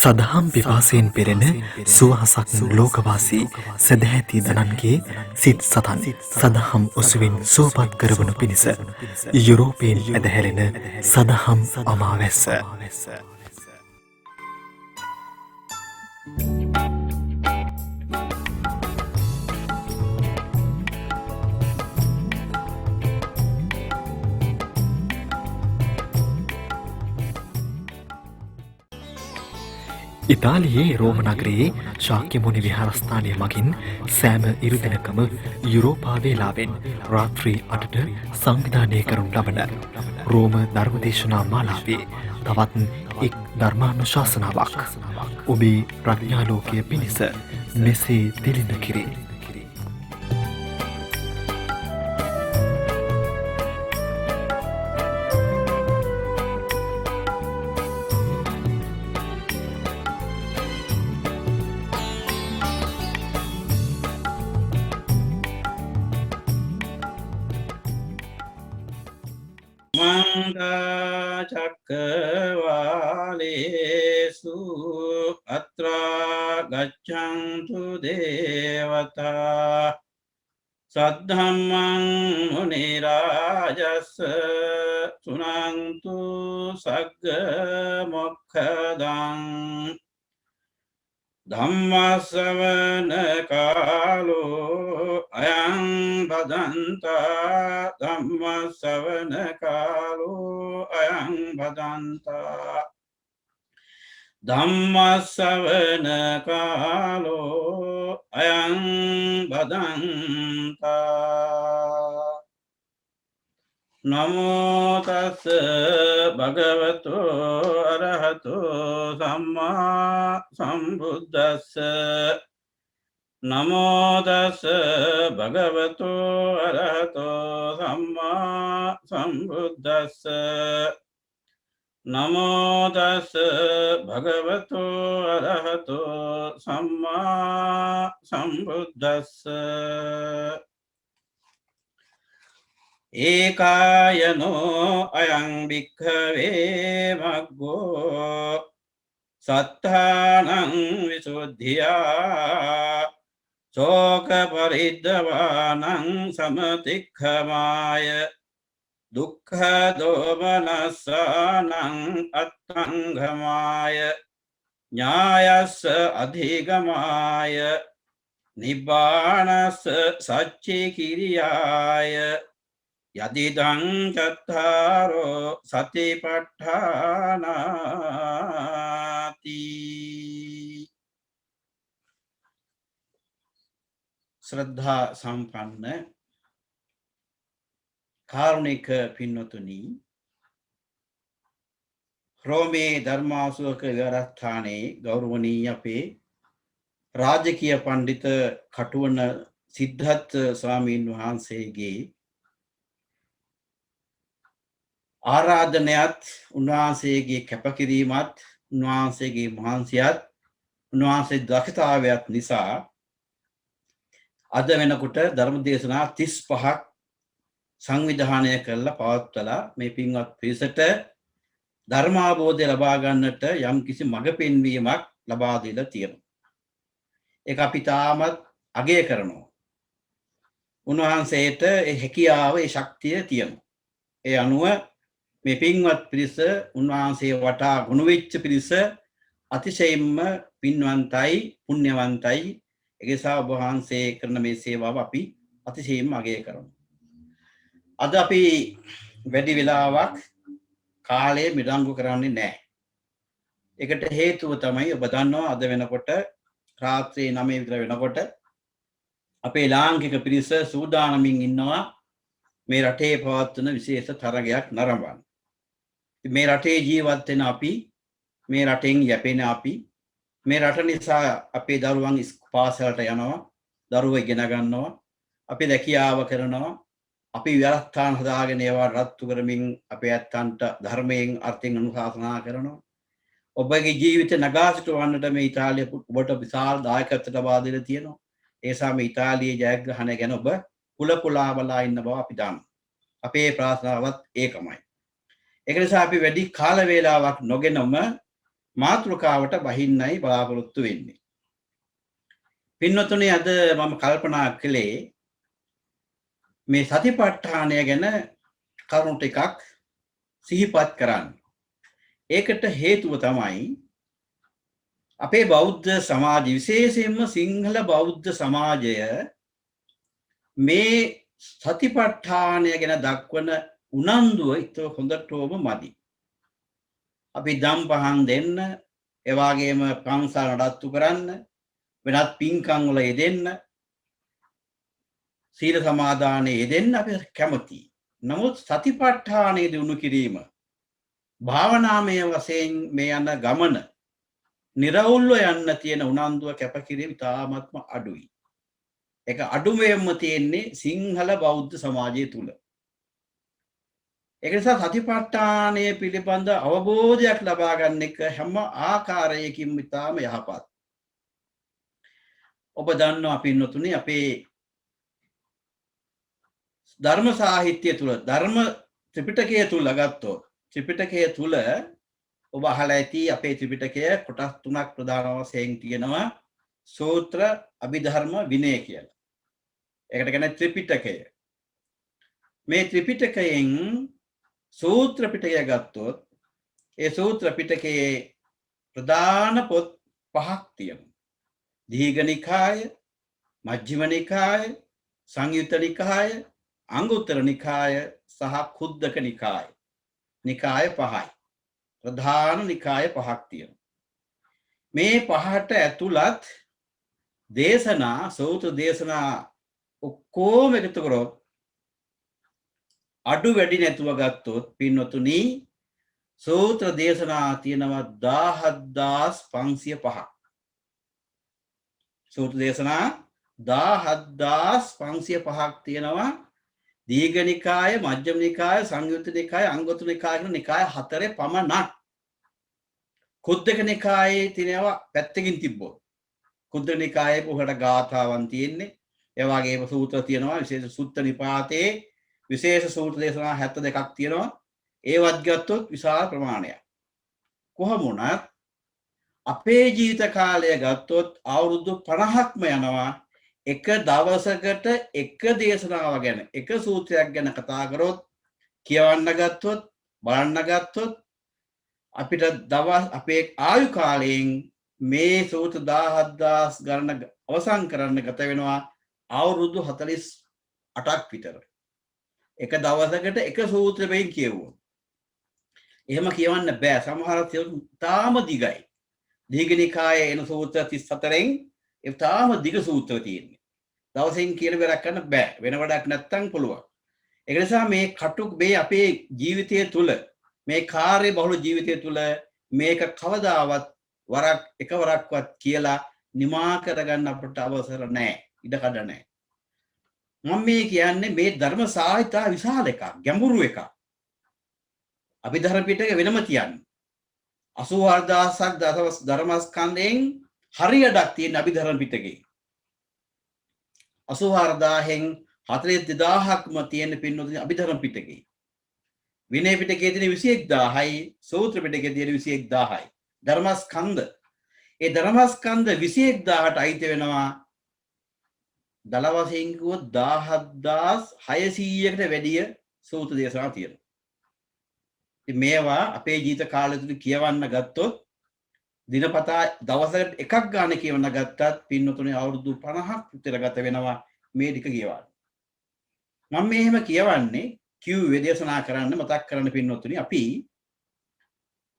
සදහම් පිපාසයෙන් පෙරෙන සුවහසක් ලෝකවාසී සැදැහැති දනන්ගේ සිත් සතන් සදහම් ඔසුවෙන් සුවපත් කරවනු පිණිස යුරෝපයෙන් ඇදහැරෙන සදහම් අමාවැස්ස. ඉතාලියේ රෝම නගරයේ ශාක්‍ය මුනි විහාරස්ථානය මගින් සෑම ඉරුදිනකම යුරෝපාවේලාවෙන් රාත්‍රී 8ට සංවිධානය කරනු ලබන රෝම ධර්මදේශනා මාලාවේ තවත් එක් ධර්මානුශාසනාවක් ඔබේ ප්‍රඥාලෝකය පිණිස මෙසේ තිළින කිරේ. චක්කවාලේසු අත්‍රා ගච්ඡන්තු දේවතා සද්ධම්මං මුනි රාජස්ස සුනන්තු සග්ග මොක්ඛදං ධම්මස්සවන කාලෝ අයං බදන්තා ධම්මස්සවන කාලෝ අයං බදන්තා ධම්මස්සවන කාලෝ අයං බදන්තා නමෝ තස්ස භගවතු අරහතෝ සම්මා සම්බුද්දස්ස නමෝ තස්ස භගවතු අරහතෝ සම්මා සම්බුද්දස්ස නමෝ තස්ස භගවතු අරහතෝ සම්මා සම්බුද්දස්ස ඒකායනෝ අයං භික්ඛවේ මග්ගෝ සත්තානං විසුද්ධියා ශෝක පරිද්දවානං සමතික්ඛමාය දුක්ඛ දෝමනස්සානං අත්තංගමාය ඥායස්ස අධිගමාය නිබ්බානස්ස සච්චි කිරියාය යදිදං චත්තාරෝ සතිපට්ඨානාති. ශ්‍රද්ධා සම්පන්න කාරුණික පින්වතුනි, රෝමේ ධර්මාශෝක විහාරස්ථානයේ ගෞරවනීය අපේ රාජකීය පඬිත කටුවන සිද්ධාර්ථ ස්වාමීන් වහන්සේගේ ආරාධනයත් උන්වහන්සේගේ කැපකිරීමත් උන්වහන්සේගේ මහන්සියත් උන්වහන්සේ දක්ෂතාවයත් නිසා අද වෙනකොට ධර්ම දේශනා 35ක් සංවිධානය කරලා පවත්වලා මේ පින්වත් පිරිසට ධර්මාබෝධය ලබා ගන්නට යම් කිසි මඟ පෙන්වීමක් ලබා දීලා තියෙනවා. ඒක අපි තාමත් අගය කරනවා. උන්වහන්සේට ඒ හැකියාව ඒ ශක්තිය තියෙනවා. ඒ අනුව මේ පින්වත් පිරිස උන්වහන්සේ වටා ගුණ වෙච්ච පිරිස අතිශයින්ම පින්වන්තයි පුණ්‍යවන්තයි. ඒ නිසා ඔබ වහන්සේ කරන මේ සේවාව අපි අතිශයින්ම අගය කරනවා. අද අපි වැඩි වෙලාවක් කාලය මිඩංගු කරන්නේ නැහැ. ඒකට හේතුව තමයි ඔබ දන්නවා අද වෙනකොට රාත්‍රී 9 විතර වෙනකොට අපේ ලාංකික පිරිස සූදානමින් ඉන්නවා මේ රටේ පවත්වන විශේෂ තරගයක් නරඹන්න. මේ රටේ ජීවත් වෙන අපි, මේ රටෙන් යැපෙන අපි, මේ රට නිසා අපේ දරුවන් පාසලට යනවා, දරුවෝ ඉගෙන ගන්නවා, අපි රැකියාව කරනවා, අපි විහාරස්ථාන හදාගෙන ඒවා රත්තු කරමින් අපේ ඇත්තන්ට ධර්මයෙන් අර්ථයෙන් අනුශාසනා කරනවා. ඔබගේ ජීවිතේ නගා සිටවන්නට මේ ඉතාලිය ඔබට විශාල දායකත්වයට ලබා දෙලා තියෙනවා. ඒ නිසා මේ ඉතාලියේ ජයග්‍රහණය ගැන ඔබ කුල කුලා බලා ඉන්න බව අපි දන්නවා. අපේ ප්‍රාර්ථනාවත් ඒකමයි. ඒක නිසා අපි වැඩි කාල වේලාවක් නොගෙනම මාතෘකාවට බහින්නයි බලාපොරොත්තු වෙන්නේ. පින්වතුනි අද මම කල්පනා කළේ මේ සතිපට්ඨානය ගැන කරුණු ටිකක් සිහිපත් කරන්න. ඒකට හේතුව තමයි අපේ බෞද්ධ සමාජය විශේෂයෙන්ම සිංහල බෞද්ධ සමාජය මේ සතිපට්ඨානය ගැන දක්වන උනන්දුව ඉතෝ හොඳටම මදි. අපි දම් පහන් දෙන්න, එවාගේම පන්සල් නඩත්තු කරන්න, වෙනත් පින්කම් වල යෙදෙන්න, සීල සමාදානයේ යෙදෙන්න අපි කැමතියි. නමුත් සතිපට්ඨානය දිනු කිරීම භාවනාමය වශයෙන් මේ යන ගමන නිරවුල්ව යන්න තියෙන උනන්දුව කැපකිරීම ඉතාමත්ම අඩුයි. ඒක අඩුවෙන්ම තියෙන්නේ සිංහල බෞද්ධ සමාජය තුල. ඒක නිසා සතිපට්ඨානය පිළිබඳ අවබෝධයක් ලබා ගන්න එක හැම ආකාරයකින්ම ඉතාම යහපත්. ඔබ දන්නවා පින්වතුනි අපේ ධර්ම සාහිත්‍ය තුල ධර්ම ත්‍රිපිටකය තුල ගත්තොත් ත්‍රිපිටකය තුල ඔබ අහලා ඇති අපේ ත්‍රිපිටකය කොටස් තුනක් ප්‍රධාන වශයෙන් තියෙනවා සූත්‍ර අභිධර්ම විනය කියලා. ඒකට කියන්නේ ත්‍රිපිටකය. මේ ත්‍රිපිටකයෙන් සූත්‍ර පිටකය ගත්තොත් ඒ සූත්‍ර පිටකයේ ප්‍රධාන පොත් පහක් තියෙනවා. දීඝ නිකාය, මජ්ක්‍ධිම නිකාය, සංයුත්ත නිකාය, අංගුත්තර නිකාය සහ කුද්දක නිකාය. නිකාය පහයි. ප්‍රධාන නිකාය පහක් තියෙනවා. මේ පහට ඇතුළත් දේශනා සූත්‍ර දේශනා ඔක්කොම එකතු කරොත් අඩු වැඩි නැතුව ගත්තොත් පින්වතුනි සූත්‍ර දේශනා තියෙනවා 17505ක්. සූත්‍ර දේශනා 17505ක් තියෙනවා. දීඝ නිකාය, මජ්ක්‍ධිම නිකාය, සංයුත්ත නිකාය, අංගුත්තර නිකාය කියන නිකාය හතරේ පමණක්. කුද්දක නිකායේ තියෙනවා පැත්තකින් තිබ්බොත්. කුද්දක නිකායේ පොහට ගාථාවන් තියෙන්නේ. ඒ වගේම සූත්‍ර තියෙනවා. විශේෂ සුත්ත නිපාතේ විශේෂ සූත්‍ර දේශනා 72ක් තියෙනවා. ඒවත් ගත්තොත් විශාල ප්‍රමාණයක්. කොහොම වුණත් අපේ ජීවිත කාලය ගත්තොත් අවුරුදු 50ක්ම යනවා එක දවසකට එක දේශනාව ගැන එක සූත්‍රයක් ගැන කතා කරොත් කියවන්න ගත්තොත් බලන්න ගත්තොත් අපිට දවස් අපේ ආයු කාලයෙන් මේ සූත්‍ර 17000 ගණන අවසන් කරන්න ගත වෙනවා අවුරුදු 48ක් විතර. එක දවසකට එක සූත්‍රයෙන් කියවුවා. එහෙම කියවන්න බෑ. සමහර තාම දිගයි. දීඝ නිකායේ එන සූත්‍ර 34න් ඒ තාම දිග සූත්‍ර තියෙන්නේ. දවසෙන් කියලා ඉවර කරන්න බෑ. වෙන වැඩක් නැත්තම් පුළුවන්. ඒ නිසා මේ මේ අපේ ජීවිතය තුළ මේ කාර්ය බහුල ජීවිතය තුළ මේක කවදාවත් එකවරක්වත් කියලා නිමා කරගන්න අපට අවසර නැහැ. ඉඩකඩ නැහැ. මම මේ කියන්නේ මේ ධර්ම සාහිත්‍ය විශාල එකක්, ගැඹුරු එකක්. අභිධර්ම පිටකේ වෙනම කියන්නේ 84000ක් ධර්මස්කන්ධයෙන් හරියටක් තියෙන අභිධර්ම පිටකේ 84000න් 42000ක්ම තියෙන පින්නොතින් අභිධර්ම පිටකේ. විනය පිටකයේ තියෙන 21000යි, සූත්‍ර පිටකයේ තියෙන 21000යි. ධර්මස්කන්ධ. ඒ ධර්මස්කන්ධ 21000ට අයිති වෙනවා දල වශයෙන් කිව්වොත් 17600කට වැඩිය සූත්‍ර දේශනා තියෙනවා. ඉතින් මේවා අපේ ජීවිත කාලය තුල කියවන්න ගත්තොත් දිනපතා දවසකට එකක් ගන්න කියවන්න ගත්තත් පින්නතුනේ අවුරුදු 50ක් විතර ගත වෙනවා මේ ටික කියවන්න. මම මේ එහෙම කියවන්නේ කිව්වේ දේශනා කරන්න මතක් කරන්න පින්නතුනේ අපි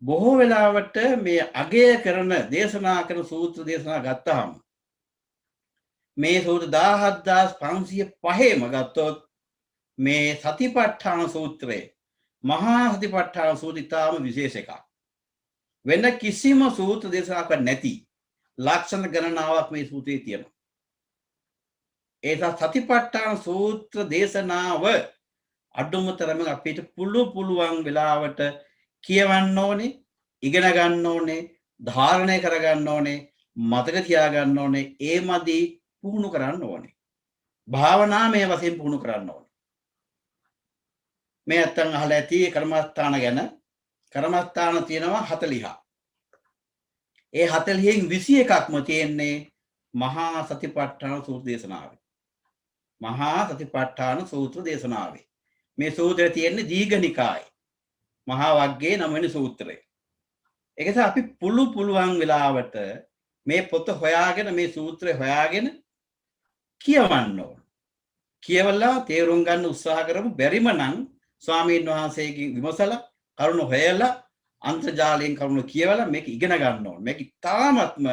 බොහෝ වෙලාවට මේ අගය කරන දේශනා කරන සූත්‍ර දේශනා ගත්තාම මේ සූත්‍ර 17505ම ගත්තොත් මේ සතිපට්ඨාන සූත්‍රය මහා සතිපට්ඨාන සූත්‍රය ඉතාම විශේෂ එකක්. වෙන කිසිම සූත්‍ර දේශනාවක් නැති ලක්ෂණ ගණනාවක් මේ සූත්‍රයේ තියෙනවා. ඒ සතිපට්ඨාන සූත්‍ර දේශනාව අඩුම තරමින් අපිට පුළුවන් වෙලාවට කියවන්න ඕනේ, ඉගෙන ගන්න ඕනේ, ධාරණය කරගන්න ඕනේ, මතක තියාගන්න ඕනේ, ඒ මදි පුහුණු කරන්න ඕනේ. භාවනාමය වශයෙන් පුහුණු කරන්න ඕනේ. මේ නැත්තම් අහලා ඇති කර්මස්ථාන ගැන. කර්මස්ථාන තියෙනවා 40ක්. ඒ 40න් 21ක්ම තියෙන්නේ මහා සතිපට්ඨාන සූත්‍ර දේශනාවේ. මහා සතිපට්ඨාන සූත්‍ර දේශනාවේ. මේ සූත්‍රය තියෙන්නේ දීඝනිකායේ. මහා වග්ගයේ 9 වෙනි සූත්‍රය. ඒක නිසා අපි පුළුවන් වෙලාවට මේ පොත හොයාගෙන මේ සූත්‍රය හොයාගෙන කියවන්න ඕන. කියවලා තේරුම් ගන්න උත්සාහ කරමු. බැරිම නම් ස්වාමීන් වහන්සේගෙන් විමසලා කරුණ හොයලා අන්තර්ජාලයෙන් කරුණ කියවලා මේක ඉගෙන ගන්න ඕන. මේක ඉතාමත්ම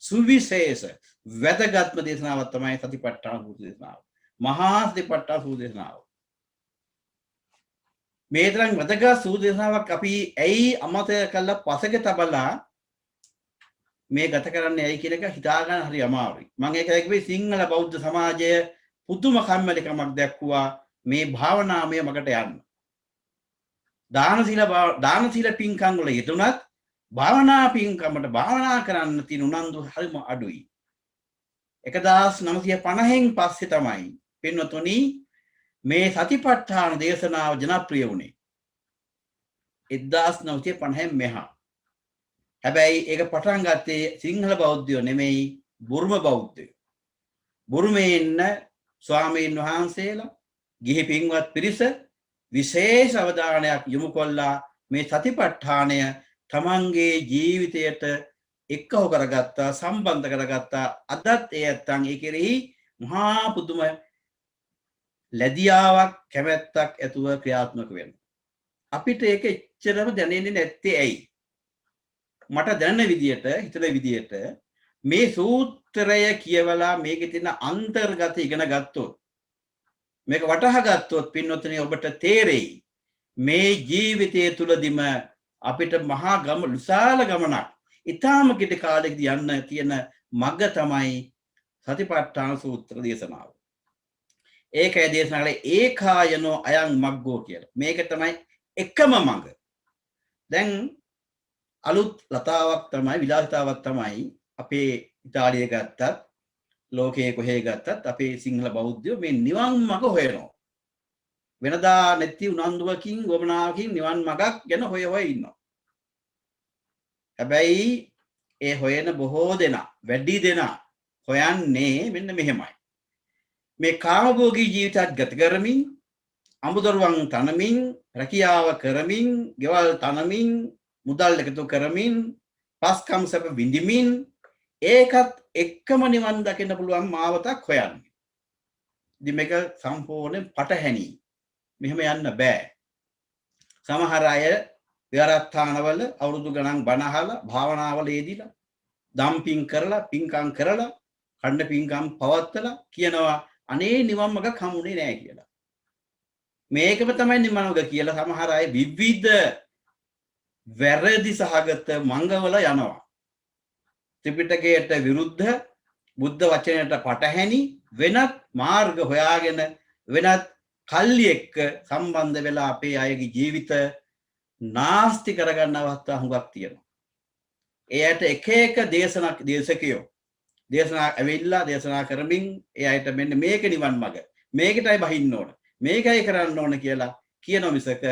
සුවිශේෂ වැදගත්ම දේශනාවක් තමයි සතිපට්ඨාන සූත්‍ර දේශනාව. මහා සතිපට්ඨාන සූත්‍ර දේශනාව. මේ තරම් වැදගත් සූත්‍ර දේශනාවක් අපි ඇයි අමතක කළා පසක තබලා මේ ගත කරන්නේ ඇයි කියන එක හිතා ගන්න හරි අමාරුයි. මම ඒක කිව්වේ සිංහල බෞද්ධ සමාජය පුදුම කම්මැලිකමක් දැක්වුවා මේ භාවනාමය මකට යන්න. දාන සීල පින්කම් වල යෙදුනත් භාවනා පින්කමට භාවනා කරන්න තියෙන උනන්දු හරිම අඩුයි. 1950න් පස්සේ තමයි පින්වතුනි මේ සතිපට්ඨාන දේශනාව ජනප්‍රිය වුණේ. 1950න් මෙහා. හැබැයි ඒක පටන් ගත්තේ සිංහල බෞද්ධයෝ නෙමෙයි බුරුම බෞද්ධයෝ. බුරුමේ ඉන්න ස්වාමීන් වහන්සේලා ගිහි පින්වත් පිරිස විශේෂ අවධානයක් යොමු කළා මේ සතිපට්ඨානය තමන්ගේ ජීවිතයට එක්කව කරගත්තා සම්බන්ධ කරගත්තා. අදත් ඒ නැත්තම් ඒ කෙරෙහි මහා පුදුම ලැබියාවක් කැමැත්තක් ඇතුව ක්‍රියාත්මක වෙනවා. අපිට ඒක එච්චරම දැනෙන්නේ නැත්තේ ඇයි? මට දැනෙන විදියට හිතන විදියට මේ සූත්‍රය කියවලා මේකේ තියෙන අන්තර්ගත ඉගෙන ගත්තොත් මේක වටහා ගත්තොත් පින්වත්නි ඔබට තේරෙයි මේ ජීවිතය තුලදීම අපිට මහා විශාල ගමනක් ඊටාම කෙටි කාලෙකදී යන්න තියෙන මඟ තමයි සතිපට්ඨාන සූත්‍ර දේශනාව. ඒකයි දේශනාවේ ඒකායනෝ අයං මග්ගෝ කියලා. මේක තමයි එකම මඟ. දැන් අලුත් ලතාවක් තමයි විලාසිතාවක් තමයි අපේ ඉතාලියේ ගත්තත් ලෝකයේ කොහේ ගත්තත් අපේ සිංහල බෞද්ධයෝ මේ නිවන් මඟ හොයනවා. වෙනදා නැති උනන්දුවකින් වමනාවකින් නිවන් මඟක් ගැන හොය ඉන්නවා. හැබැයි ඒ හොයන බොහෝ දෙනා වැඩි දෙනා හොයන්නේ මෙන්න මෙහෙමයි. මේ කාමභෝගී ජීවිතයක් ගත කරමින් අමුදරුවන් තනමින් රැකියාව කරමින් ගෙවල් තනමින් මුදල් එකතු කරමින් පස්කම් සැප විඳිමින් ඒකත් එක්කම නිවන් දකින්න පුළුවන් මාවතක් හොයන්නේ. ඉතින් මේක සම්පූර්ණයෙන් පටහැනි. මෙහෙම යන්න බෑ. සමහර අය විහාරස්ථානවල අවුරුදු ගණන් බණ අහලා භාවනාවල යෙදিলা දම්පින් කරලා පින්කම් කරලා කණ්ඩ පින්කම් පවත්වලා කියනවා අනේ නිවන් මඟක් හම්බුනේ නෑ කියලා. මේකම තමයි නිවන් මඟ කියලා සමහර අය විවිධ වැරදි සහගත මංගවල යනවා. ත්‍රිපිටකයට විරුද්ධ බුද්ධ වචනයට පටහැනි වෙනත් මාර්ග හොයාගෙන වෙනත් කල්ලි එක්ක සම්බන්ධ වෙලා අපේ අයගේ ජීවිත නාස්ති කරගන්න අවස්ථා හුඟක් තියෙනවා. එයාට එක එක දේශකයෝ දේශනා ඇවිල්ලා දේශනා කරමින් ඒ අයට මෙන්න මේක නිවන් මඟ මේකටයි බහින්න ඕන මේකයි කරන්න ඕන කියලා කියන මිසක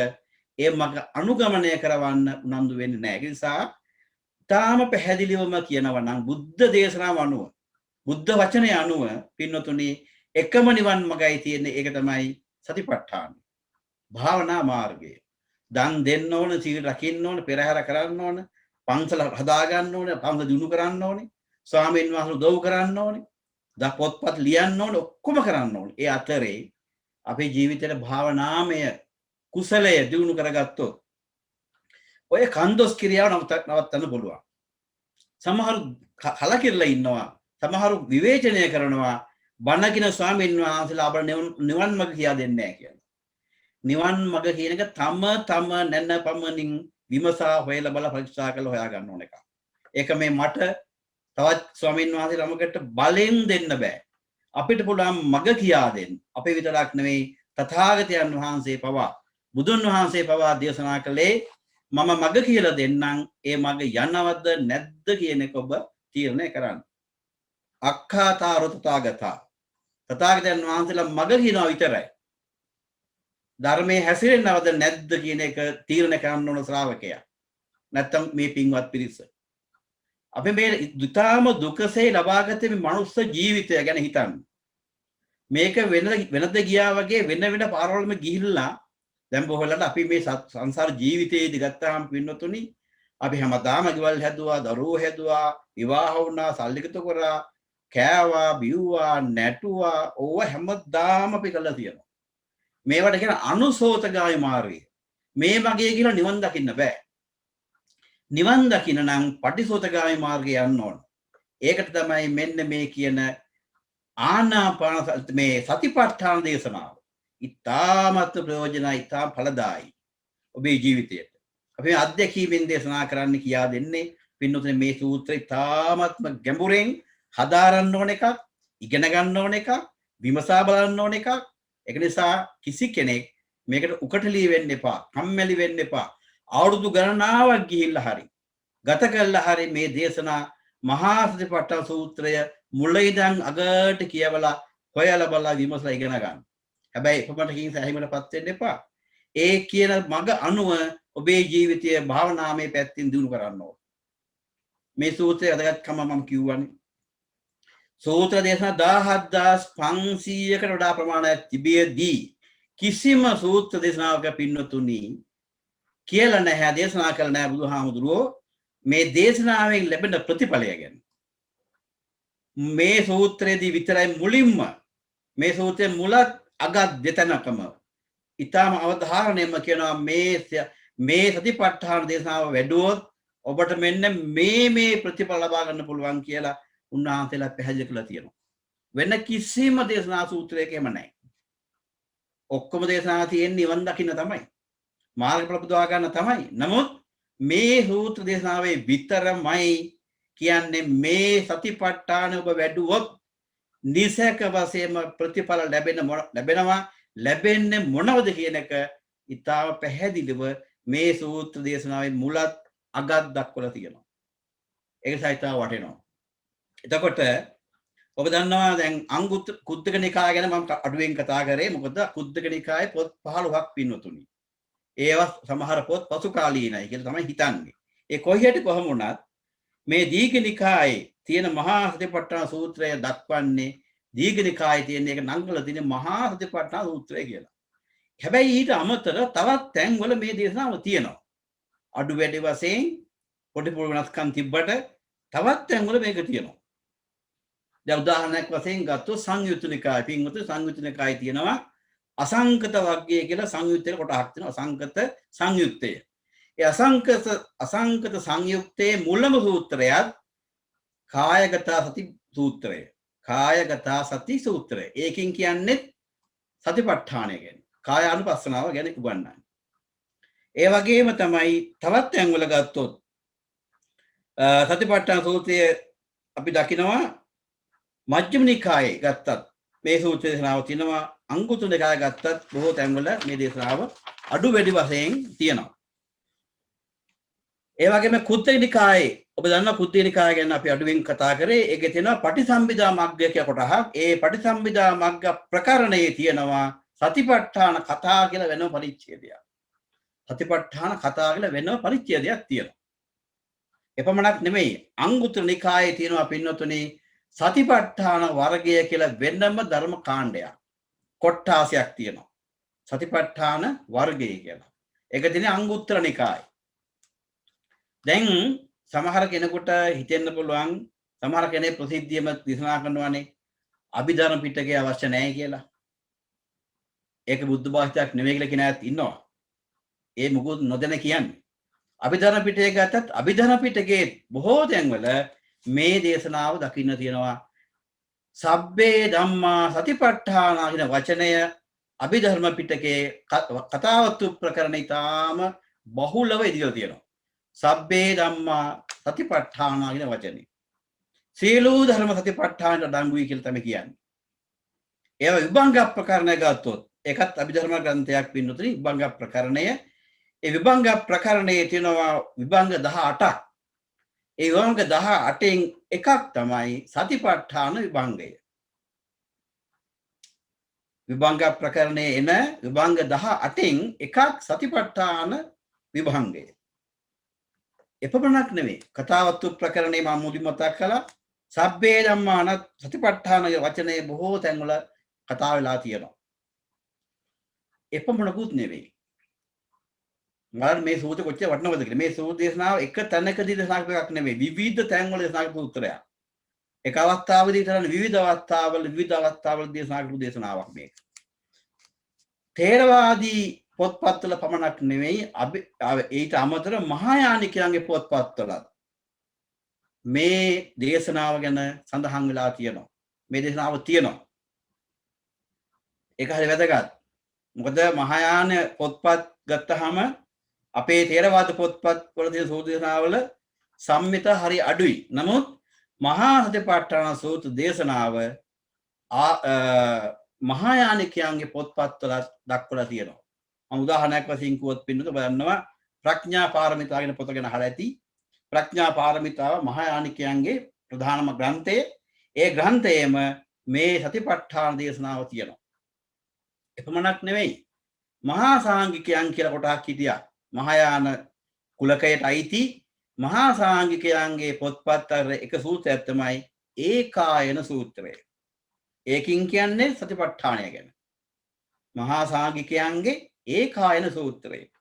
ඒ මඟ අනුගමනය කරවන්න උනන්දු වෙන්නේ නැහැ. ඒ නිසා තාම පැහැදිලිවම කියනවා නම් බුද්ධ දේශනාව අනුව බුද්ධ වචනය අනුව පින්නතුනි එකම නිවන් මඟයි තියෙන්නේ. ඒක තමයි සතිපට්ඨාන භාවනා මාර්ගය. දන් දෙන්න ඕන, සීල රකින්න ඕන, පෙරහැර කරන්න ඕන, පන්සල හදා ගන්න ඕන, පන්සල දිනු කරන්න ඕනේ, ස්වාමීන් වහන්සේ උදව් කරන්න ඕනේ, පොත්පත් ලියන්න ඕනේ, ඔක්කොම කරන්න ඕනේ. ඒ අතරේ අපේ ජීවිතේට භාවනාමය කුසලය දිනු කරගත්තොත් ඔය කන්දොස් ක්‍රියාව නවත්තන්න පුළුවන්. සමහරු කලකිරලා ඉන්නවා, සමහරු විවේචනය කරනවා බණකින ස්වාමීන් වහන්සේලා අපට නිවන් මඟ කියා දෙන්නේ නැහැ කියලා. නිවන් මඟ කියන එක තම නැන පමණින් විමසා හොයලා බල පරීක්ෂා කරලා හොයා ගන්න ඕන එකක්. ඒක මේ මට තවත් ස්වාමීන් වහන්සේ ළමකට බලෙන් දෙන්න බෑ. අපිට පුළුවන් මඟ කියා දෙන්න. අපේ විතරක් නෙවෙයි තථාගතයන් වහන්සේ පවා බුදුන් වහන්සේ පවා දේශනා කළේ මම මඟ කියලා දෙන්නම්. ඒ මඟ යනවද නැද්ද කියන එක ඔබ තීරණය කරන්න. අක්ඛාතාරෝ තථාගතා. තථාගතයන් වහන්සේලා මඟ කියනවා විතරයි. ධර්මයේ හැසිරෙන්නවද නැද්ද කියන එක තීරණය කරන්න ඕන ශ්‍රාවකයා. නැත්තම් මේ පින්වත් පිරිස. අපි මේ දුතාම දුකසේ ලබාගත මේ මනුස්ස ජීවිතය ගැන හිතන්න. මේක වෙනද ගියා වගේ වෙන පාරවලම ගිහිල්ලා දැන් බොහෝලට අපි මේ සංසාර ජීවිතයේදී ගත්තාම පින්නතුනි අපි හැමදාම ගෙවල් හැදුවා, දරුවෝ හැදුවා, විවාහ වුණා, සල්ලිකත කරා, කෑවා, බිව්වා, නැටුවා, ඕව හැමදාම අපි කළා තියෙනවා. මේවට කියන අනුසෝතගාමී මාර්ගය. මේ මගේ කියලා නිවන් දකින්න බෑ. නිවන් දකින්න නම් පටිසෝතගාමී මාර්ගය යන්න ඕන. ඒකට තමයි මෙන්න මේ කියන ආනාපාන මේ සතිපට්ඨාන දේශනාව. ඉතාමත් ප්‍රයෝජනයි, ඉතාම ඵලදායි ඔබේ ජීවිතයට. අපි මේ අධ්‍යක්ීමෙන් දේශනා කරන්න කියා දෙන්නේ පින්නතුනේ මේ සූත්‍රය ඉතාමත්ම ගැඹුරෙන් හදාරන්න ඕන එකක්, ඉගෙන ගන්න ඕන එකක්, විමසා බලන්න ඕන එකක්. ඒක නිසා කිසි කෙනෙක් මේකට උකටලී වෙන්න එපා, කම්මැලි වෙන්න එපා. අවුරුදු ගණනාවක් ගිහිල්ලා හරි ගත කළා හරි මේ දේශනා මහා සතිපට්ඨාන සූත්‍රය මුල ඉඳන් අගට කියවලා හොයලා බලලා විමසලා ඉගෙන ගන්න. හැබැයි එපමණකින් සෑහීමකටපත් වෙන්න එපා. ඒ කියන මඟ අනුව ඔබේ ජීවිතය භාවනාමය පැත්තෙන් දියුණු කරන්න ඕන. මේ සූත්‍රයේ වැදගත්කම මම කියවන්නේ. සූත්‍ර දේශනා 17500කට වඩා ප්‍රමාණයක් තිබියදී කිසිම සූත්‍ර දේශනාවක පින්නතුනි කියලා නැහැ, දේශනා කළ නැහැ බුදුහාමුදුරුවෝ මේ දේශනාවෙන් ලැබෙන ප්‍රතිඵලය ගැන. මේ සූත්‍රයේදී විතරයි මුලින්ම මේ සූත්‍රයේ මුලත් අගත් දෙතනකම ඊටම අවධාරණයෙන්ම කියනවා මේ සතිපට්ඨාන දේශනාව වැඩුවොත් ඔබට මෙන්න මේ ප්‍රතිඵල ලබා ගන්න පුළුවන් කියලා උන්වහන්සේලා පැහැදිලි කරලා තියෙනවා. වෙන කිසිම දේශනා සූත්‍රයක එහෙම නැහැ. ඔක්කොම දේශනා තියෙන්නේ නිවන් දකින්න තමයි. මාර්ගඵල පුදවා ගන්න තමයි. නමුත් මේ සූත්‍ර දේශනාවේ විතරමයි කියන්නේ මේ සතිපට්ඨාන ඔබ වැඩුවොත් නිසක වශයෙන්ම ප්‍රතිඵල ලැබෙනවා. ලැබෙන්නේ මොනවද කියන එක ඉතාම පැහැදිලිව මේ සූත්‍ර දේශනාවේ මුලත් අගත් දක්වලා තියෙනවා. ඒක සයිතාව වටිනවා. එතකොට ඔබ දන්නවා දැන් කුද්දක නිකාය ගැන මම අඩුවෙන් කතා කරේ. මොකද කුද්දක නිකායේ පොත් 15ක් පින්නතුනි. ඒවා සමහර පොත් පසු කාලීනයි කියලා තමයි හිතන්නේ. ඒ කොහේට කොහම වුණත් මේ දීඝ නිකායේ තියෙන මහා සතිපට්ඨාන සූත්‍රය දක්වන්නේ දීඝ නිකායේ තියෙන එක නංගල තියෙන මහා සතිපට්ඨාන සූත්‍රය කියලා. හැබැයි ඊට අමතර තවත් තැන්වල මේ දේශනාව තියෙනවා. අඩු වැඩි වශයෙන් පොඩි පොඩි වෙනස්කම් තිබ්බට තවත් තැන්වල මේක තියෙනවා. දැන් උදාහරණයක් වශයෙන් ගත්තොත් සංයුත්ත නිකාය පින්වතුනි සංයුත්ත නිකායේ තියෙනවා අසංකත වර්ගය කියලා සංයුත්තේ කොටහක් තියෙනවා. අසංකත සංයුත්තය. ඒ අසංකත සංයුත්තේ මුලම සූත්‍රයත් කායගත සති සූත්‍රය. කායගත සති සූත්‍රය. ඒකෙන් කියන්නේ සතිපට්ඨානය ගැන. කායානුපස්සනාව ගැන උගන්වන්නේ. ඒ වගේම තමයි තවත් තැන්වල ගත්තොත් සතිපට්ඨාන සූත්‍රය අපි දකිනවා මජ්ක්‍ධිම නිකායේ ගත්තත් මේ සූත්‍ර දේශනාව තියෙනවා. අංගුත්තර නිකායේ ගත්තත් බොහෝ තැන්වල මේ දේශනාව අඩු වැඩි වශයෙන් තියෙනවා. ඒ වගේම කුද්දක නිකායේ ඔබ දන්නා කුද්දක නිකාය ගැන අපි අඩුවෙන් කතා කරේ. ඒකේ තියෙනවා පටිසම්භිදා මග්ගය කියලා කොටහක්. ඒ පටිසම්භිදා මග්ග ප්‍රකරණයේ තියෙනවා සතිපට්ඨාන කතා කියලා වෙනම පරිච්ඡේදයක්. සතිපට්ඨාන කතා කියලා වෙනම පරිච්ඡේදයක් තියෙනවා. එපමණක් නෙමෙයි අංගුත්තර නිකායේ තියෙනවා පින්නතුනි සතිපට්ඨාන වර්ගය කියලා වෙනම ධර්ම කාණ්ඩයක්. කොට්ටාසයක් තියෙනවා. සතිපට්ඨාන වර්ගය කියලා. ඒක තියෙන අංගුත්තර නිකායේ. දැන් සමහර කෙනෙකුට හිතෙන්න පුළුවන් සමහර කෙනෙක් ප්‍රසිද්ධියම දේශනා කරනවානේ අභිධර්ම පිටකය අවශ්‍ය නැහැ කියලා. ඒක බුද්ධ භාෂිතයක් නෙවෙයි කියලා කියන අයත් ඉන්නවා. ඒ මොකද නොදැන කියන්නේ. අභිධර්ම පිටකය ගත්තත් අභිධර්ම පිටකයේ බොහෝ තැන්වල මේ දේශනාව දකින්න තියෙනවා. සබ්බේ ධම්මා සතිපට්ඨාන කියන වචනය අභිධර්ම පිටකයේ කතාවතු ප්‍රකරණ ඉතාම බහුලව ඉදිරියට තියෙනවා. සබ්බේ ධම්මා සතිපට්ඨාන කියන වචනේ. සීලෝ ධර්ම සතිපට්ඨානට අඩංගුයි කියලා තමයි කියන්නේ. ඒවා විභංග ප්‍රකරණය ගත්තොත් ඒකත් අභිධර්ම ග්‍රන්ථයක් පින්නතුනි විභංග ප්‍රකරණය. ඒ විභංග ප්‍රකරණයේ තියෙනවා විභංග 18ක්. ඒ විභංග 18න් එකක් තමයි සතිපට්ඨාන විභංගය. විභංග ප්‍රකරණයේ එන විභංග 18න් එකක් සතිපට්ඨාන විභංගය. එපමණක් නෙවෙයි. කතාවත්තු ප්‍රකරණේ මම මුලින්ම මතක් කළා. සබ්බේ ධම්මාන සතිපට්ඨාන වචනේ බොහෝ තැන්වල කතා වෙලා තියෙනවා. එපමණකුත් නෙවෙයි. මම මේ සූත්‍ර කොච්චර වටිනවද කියලා. මේ සූත්‍ර දේශනාව එක තැනකදී දේශනා කරපු එකක් නෙවෙයි. විවිධ තැන්වල දේශනා කරපු උත්තරයක්. එක අවස්ථාවකදී තරන විවිධ අවස්ථාවල දේශනා කරපු දේශනාවක් මේක. තේරවාදී පොත්පත්වල පමණක් නෙවෙයි ඊට අමතර මහායානිකයන්ගේ පොත්පත්වල මේ දේශනාව ගැන සඳහන් වෙලා තියෙනවා. මේ දේශනාව තියෙනවා. ඒක හරි වැදගත්. මොකද මහායාන පොත්පත් ගත්තාම අපේ තේරවාද පොත්පත් වල තියෙන සූත්‍ර දේශනාවල සම්මිත හරි අඩුයි. නමුත් මහා සතිපට්ඨාන සූත්‍ර දේශනාව මහායානිකයන්ගේ පොත්පත්වල දක්වලා තියෙනවා. මම උදාහරණයක් වශයෙන් කිව්වොත් පින්නත බලන්නවා ප්‍රඥා පාරමිතා කියන පොත ගැන අහලා ඇති. ප්‍රඥා පාරමිතාව මහායානිකයන්ගේ ප්‍රධානම ග්‍රන්ථය. ඒ ග්‍රන්ථයේම මේ සතිපට්ඨාන දේශනාව තියෙනවා. එපමණක් නෙවෙයි. මහා සාංගිකයන් කියලා කොටක් හිටියා. මහායාන කුලකයට අයිති මහා සාංගිකයන්ගේ පොත්පත් අතර එක සූත්‍රයක් තමයි ඒකායන සූත්‍රය. ඒකින් කියන්නේ සතිපට්ඨානය ගැන. මහා සාංගිකයන්ගේ ඒකායන සූත්‍රය.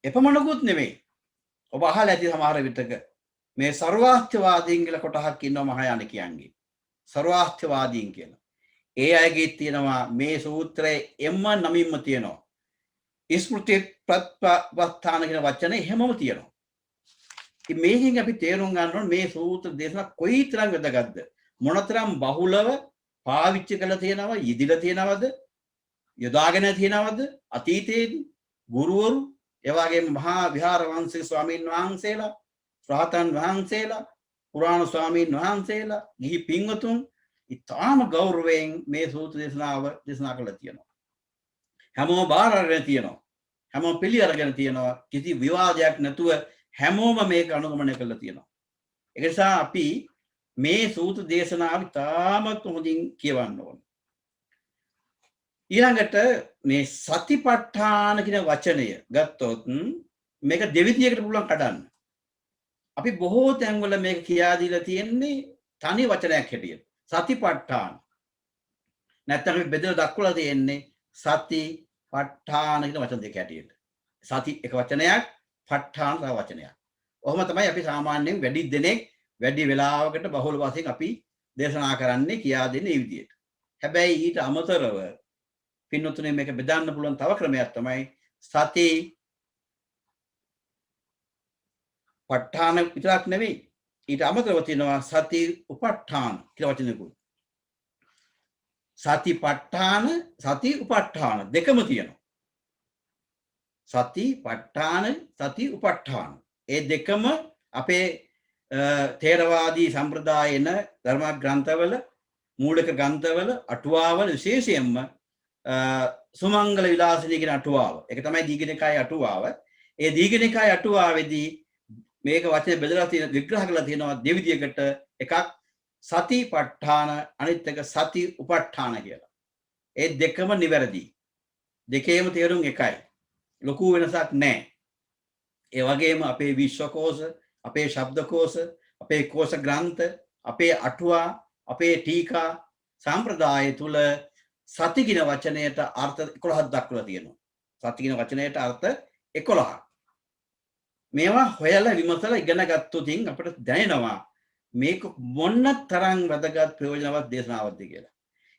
එපමණකුත් නෙවෙයි. ඔබ අහලා ඇති සමහර විටක මේ සර්වාස්ත්‍යවාදීන් කියලා කොටහක් ඉන්නවා මහායානිකයන්ගේ. සර්වාස්ත්‍යවාදීන් කියලා. ඒ අයගේ තියෙනවා මේ සූත්‍රයේ එම්ම නමින්ම තියෙනවා. ස්මෘති ප්‍රත්‍යවස්ථාන කියන වචනේ හැමම තියෙනවා. ඉතින් මේකෙන් අපි තේරුම් ගන්න ඕනේ මේ සූත්‍ර දේශනා කොයිතරම් වැදගත්ද? මොනතරම් බහුලව පාවිච්චි කරලා තියෙනවද? යෙදිලා තියෙනවද? යොදාගෙන තියෙනවද? අතීතයේදී ගුරුවරු එවාගේ මහා විහාර වංශික ස්වාමීන් වහන්සේලා, රහතන් වහන්සේලා, පුරාණ ස්වාමීන් වහන්සේලා, ගිහි පින්වතුන් ඉතාම ගෞරවයෙන් මේ සූත්‍ර දේශනාව දේශනා කළා තියෙනවා. හැමෝම බාර අරගෙන තියෙනවා. හැමෝම පිළි අරගෙන තියෙනවා. කිසි විවාදයක් නැතුව හැමෝම මේක අනුගමනය කරලා තියෙනවා. ඒ නිසා අපි මේ සූත්‍ර දේශනාව ඉතාමත් හොඳින් කියවන්න ඕනේ. ඊළඟට මේ සතිපට්ඨාන කියන වචනය ගත්තොත් මේක දෙවිදියකට පුළුවන් කඩන්න. අපි බොහෝ තැන්වල මේක කියා දීලා තියෙන්නේ තනි වචනයක් හැටියට. සතිපට්ඨාන. නැත්නම් අපි බෙදලා දක්වලා තියෙන්නේ සතිපට්ඨාන කියන වචන දෙක හැටියට. සති එක වචනයක්, ප ဋ ාණ තව වචනයක්. ඔහොම තමයි අපි සාමාන්‍යයෙන් වැඩි දෙනෙක් වැඩි වෙලාවකට බහුල වශයෙන් අපි දේශනා කරන්නේ කියා දෙන්නේ මේ විදිහට. හැබැයි ඊට අමතරව පින්නතුනේ මේක බෙදන්න පුළුවන් තව ක්‍රමයක් තමයි සති ප ဋ ාණ විතරක් නෙවෙයි. ඊට අමතරව තියෙනවා සති උප ဋ ාණ කියලා වචනකුත්. සති ප ဋ ාණ සති උප ဋ ාණ දෙකම තියෙනවා. සති ප ဋ ාණ සති උප ဋ ාණ. ඒ දෙකම අපේ තේරවාදී සම්ප්‍රදායන ධර්ම ග්‍රන්ථවල මූලික ග්‍රන්ථවල අටුවාවල විශේෂයෙන්ම සුමංගල විලාසිනී කියන අටුවාව. ඒක තමයි දීඝනිකාය අටුවාව. ඒ දීඝනිකාය අටුවාවේදී මේක වචනේ බෙදලා තියෙන විග්‍රහ කරලා තියෙනවා දෙවිදියකට. එකක් සති ප ဋ ාණ අනිත් එක සති උප ဋ ාණ කියලා. ඒ දෙකම නිවැරදි. දෙකේම තේරුම් එකයි. ලොකු වෙනසක් නැහැ. ඒ වගේම අපේ විශ්වකෝෂ, අපේ ශබ්දකෝෂ, අපේ කෝෂ ග්‍රන්ථ, අපේ අටුවා, අපේ ටීකා සම්ප්‍රදාය තුල සති කියන වචනයට අර්ථ 11ක් දක්වලා තියෙනවා. සති කියන වචනයට අර්ථ 11ක්. මේවා හොයලා විමසලා ඉගෙන ගත්තොතින් අපිට දැනෙනවා මේක මොන තරම් වැදගත් ප්‍රයෝජනවත් දේශනාවක්ද කියලා.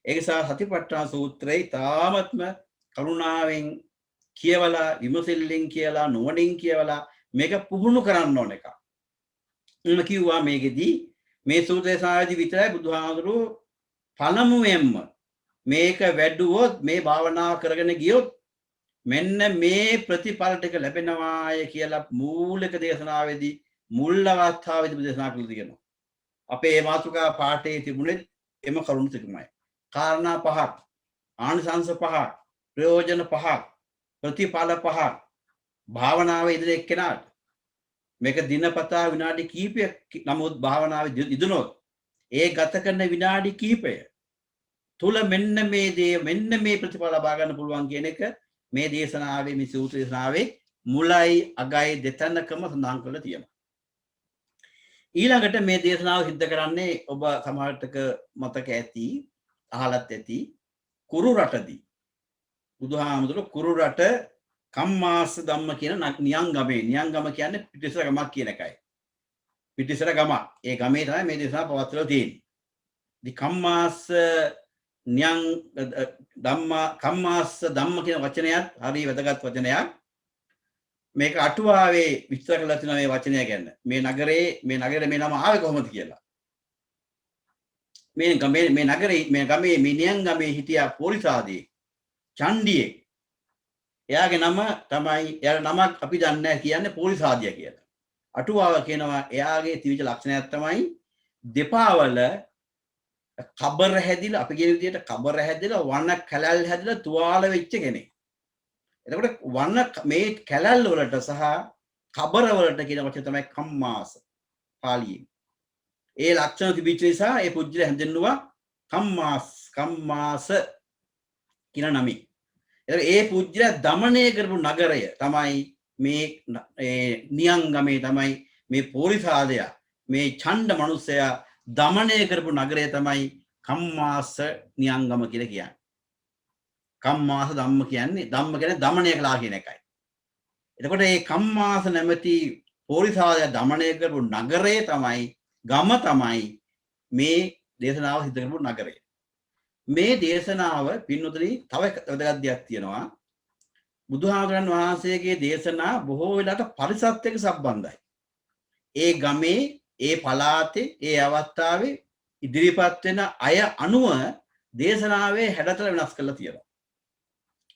ඒ නිසා සතිපට්ඨාන සූත්‍රය තාමත්ම කරුණාවෙන් කියවලා විමසිල්ලෙන් කියලා නුවණින් කියවලා මේක පුහුණු කරන්න ඕන එක. මම කිව්වා මේකෙදී මේ සූත්‍ර දේශනාවේදී විතරයි බුදුහාමුදුරුවෝ පළමුවෙන්ම මේක වැඩුවොත් මේ භාවනාව කරගෙන ගියොත් මෙන්න මේ ප්‍රතිඵල ටික ලැබෙනවාය කියලා මූලික දේශනාවේදී මුල් අවස්ථාවේදී දේශනා කළා තියෙනවා. අපේ මාතෘකා පාඨයේ තිබුණේ එම කරුණු ටිකමයි. කාරණා පහක්, ආනිසංස පහක්, ප්‍රයෝජන පහක්, ප්‍රතිඵල පහක් භාවනාවේ ඉදිරිය එක්කෙනාට මේක දිනපතා විනාඩි කිහිපයක් නමුත් භාවනාවේ ඉදුණොත් ඒ ගත කරන විනාඩි කිහිපය තුල මෙන්න මේ දේ මෙන්න මේ ප්‍රතිඵල ලබා ගන්න පුළුවන් කියන එක මේ දේශනාවේ මේ සූත්‍ර දේශනාවේ මුලයි අගයි දෙතැනකම සඳහන් කරලා තියෙනවා. ඊළඟට මේ දේශනාව සිද්ධ කරන්නේ ඔබ සමහරටක මතක ඇති අහලත් ඇති කුරු රටදී බුදුහාමුදුරුවෝ කුරු රට කම්මාස ධම්ම කියන නියංගම කියන්නේ පිටිසර ගමක් කියන එකයි. පිටිසර ගමක්. ඒ ගමේ තමයි මේ දේශනාව පවත්වලා තියෙන්නේ. ඉතින් කම්මාස ධම්ම කියන වචනයත් හරි වැදගත් වචනයක්. මේක අටුවාවේ විස්තර කරලා තියෙනවා මේ වචනය ගැන. මේ නගරේ මේ නම ආවේ කොහොමද කියලා. මේ නගරේ මේ ගමේ නියංගමේ හිටියා පොලිසාදී චණ්ඩියෙක්. එයාගේ නම තමයි එයාගේ නමක් අපි දන්නේ නැහැ කියන්නේ පොලිසාදියා කියලා. අටුවාව කියනවා එයාගේ තිබිච්ච ලක්ෂණයක් තමයි දෙපා වල කබර හැදිලා අපි කියන විදිහට කබර හැදිලා වන කැලල් හැදිලා තුවාල වෙච්ච කෙනෙක්. එතකොට වන මේ කැලල් වලට සහ කබර වලට කියන වචන තමයි කම්මාස පාලියෙන්. ඒ ලක්ෂණ තිබිච්ච නිසා ඒ පුජ්‍යල හැඳින්නුවා කම්මාස කියන නමින්. ඒ පුජ්‍යල দমনය කරපු නගරය තමයි මේ නියංගමේ තමයි මේ පොලිසාදයා මේ ඡණ්ඩ මිනිසයා দমনය කරපු නගරය තමයි කම්මාස නියංගම කියලා කියන්නේ. කම්මාස ධම්ම කියන්නේ দমনය කළා කියන එකයි. එතකොට මේ කම්මාස නැමැති පොලිසාදයා দমনය කරපු නගරය තමයි ගම තමයි මේ දේශනාව සිදු කරපු නගරය. මේ දේශනාව පින්වතුනි තව වැදගත් දෙයක් තියෙනවා. බුදුහාමුදුරන් වහන්සේගේ දේශනා බොහෝ වෙලාවට පරිසත් එක්ක සම්බන්ධයි. ඒ ගමේ ඒ පළාතේ ඒ අවස්ථාවේ ඉදිරිපත් වෙන අය අනුව දේශනාවේ හැඩතල වෙනස් කරලා තියෙනවා.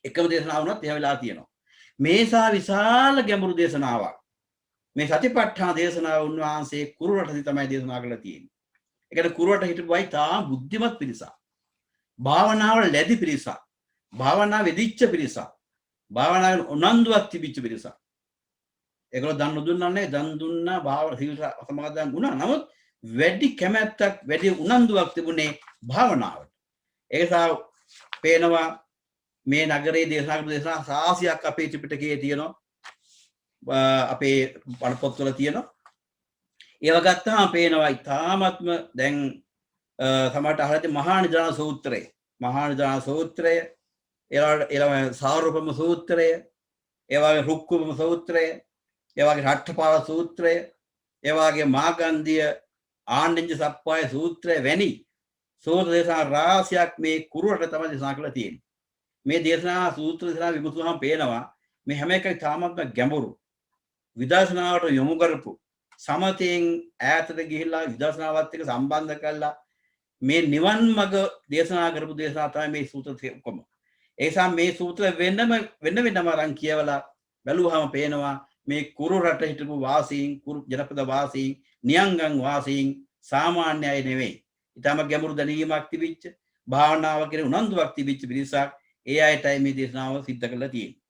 එකම දේශනාව වුණත් එහෙම වෙලා තියෙනවා. මේසා විශාල ගැඹුරු දේශනාවක්. මේ සතිපට්ඨාන දේශනාව උන්වහන්සේ කුරුරටදී තමයි දේශනා කරලා තියෙන්නේ. ඒ කියන්නේ කුරුරට හිටපුවයි තා බුද්ධිමත් පිරිසක්. භාවනාවල ලැබි පිරිසක්. භාවනා වෙදිච්ච පිරිසක්. භාවනාවේ උනන්දුවක් තිබිච්ච පිරිසක්. ඒගොල්ලෝ දන් නොදුන්නන්නේ දන් දුන්නා භාවන සීල සමාදන් වුණා. නමුත් වැඩි කැමැත්තක් වැඩි උනන්දුවක් තිබුණේ භාවනාවට. ඒ නිසා පේනවා මේ නගරයේ දේශනා සාසියක් අපේ ත්‍රිපිටකයේ තියෙනවා. අපේ බණ පොත්වල තියෙනවා. ඒව ගත්තාම පේනවා ඉතාමත්ම දැන් සමහරට අහලා මහා නිදාන සූත්‍රය. මහා නිදාන සූත්‍රය ඊළඟ සාරූපම සූත්‍රය, ඒ වගේ රුක්කුම සූත්‍රය, ඒ වගේ රට්ඨපාල සූත්‍රය, ඒ වගේ මාගන්ධිය ආනන්ද සප්පාය සූත්‍රය වැනි සූත්‍ර දේශනා රාශියක් මේ කුරුරට තමයි දේශනා කරලා තියෙන්නේ. මේ දේශනා සූත්‍ර දේශනා විමසුවාම පේනවා මේ හැම එකයි තාමත්ම ගැඹුරු. විදර්ශනාවට යොමු කරපු සමතෙන් ඈතට ගිහිල්ලා විදර්ශනාවත් එක්ක සම්බන්ධ කරලා මේ නිවන් මඟ දේශනා කරපු දේශනා තමයි මේ සූත්‍ර ඔක්කොම. ඒ නිසා මේ සූත්‍ර වෙනම අරන් කියවලා බැලුවාම පේනවා මේ කුරු රට හිටපු වාසීන්, කුරු ජනපද වාසීන්, නියංගම් වාසීන් සාමාන්‍ය අය නෙවෙයි. ඊටම ගැඹුරු දැනීමක් තිබිච්ච, භාවනාව කියන උනන්දුවක් තිබිච්ච පිරිසක්. ඒ අයටයි මේ දේශනාව සිද්ධ කරලා තියෙන්නේ.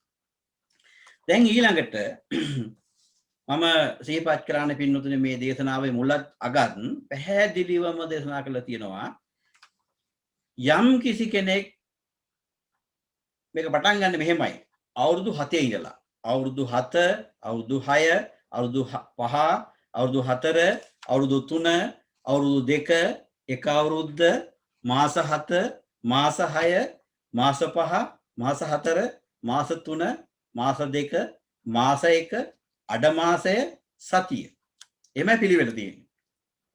දැන් ඊළඟට මම සිහිපත් කරන්න පින්නතුනේ මේ දේශනාවේ මුලත් අගත් පැහැදිලිවම දේශනා කරලා තියෙනවා යම් කිසි කෙනෙක් මේක පටන් ගන්න මෙහෙමයි අවුරුදු 7 ඉඳලා අවුරුදු 7 අවුරුදු 6 අවුරුදු 5 අවුරුදු 4 අවුරුදු 3 අවුරුදු 2 එක අවුරුද්ද මාස 7 මාස 6 මාස 5 මාස 4 මාස 3 මාස 2 මාස 1 අඩ මාසය සතිය එමය පිළිවෙල තියෙන්නේ.